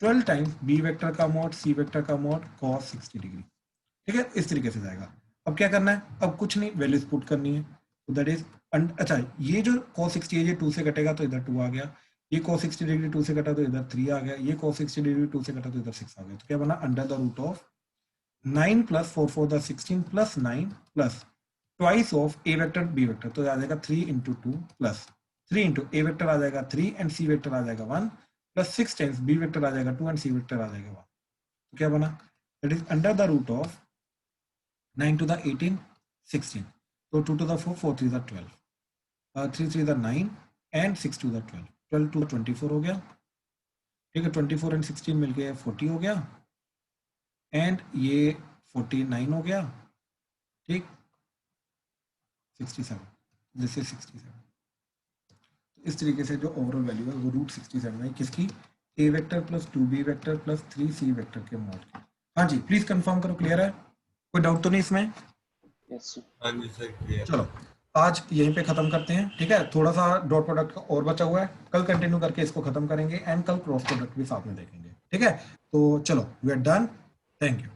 12 times B vector का मोड सी वेक्टर का mod cos 60 degree. ठीक है, इस तरीके से जाएगा। अब क्या करना है, अब कुछ नहीं, वैल्यूज पुट करनी है, तो दैट इज अच्छा, ये जो cos 60 है ये 2 से कटेगा तो इधर 2 आ गया, ये cos 60 डिग्री 2 से कटा तो इधर 3 आ गया, ये cos 60 डिग्री 2 से कटा तो इधर 6 आ गया, तो क्या बना under the root of 9 plus 4 4 the 16 plus 9 plus twice of A vector B vector, तो आ जाएगा 3 into 2 plus 3 into A vector आ जाएगा 3 एंड सी वेक्टर आ जाएगा 1 प्लस 6 टाइम्स बी वेक्टर आ जाएगा 2 एंड सी वेक्टर आ जाएगा 1, तो क्या बना that is under the root of 9 to the 18 16, तो 2 to the 4 4 3 the 12 3 3 the 9 and 6 to the 12 12 to 24 हो गया। ठीक है, 24 एंड 16 मिलके 40 हो गया एंड ये 49 हो गया। ठीक, 67, दिस इज 67। इस तरीके से जो ओवरऑल वैल्यू है वो रूट 67 है, किसकी, A vector plus 2b vector plus 3c vector के मोड की। हाँ जी, प्लीज कंफर्म करो, क्लियर है, कोई डाउट तो नहीं इसमें? Yes sir. हाँ जी सर, क्लियर। चलो आज यहीं पे खत्म करते हैं। ठीक है, थोड़ा सा डॉट प्रोडक्ट का और बचा हुआ है, कल कंटिन्यू करके इसको खत्म करेंगे एंड कल क्रॉस प्रोडक्ट भी साथ में देखेंगे। ठीक है, तो चलो we are done, thank you.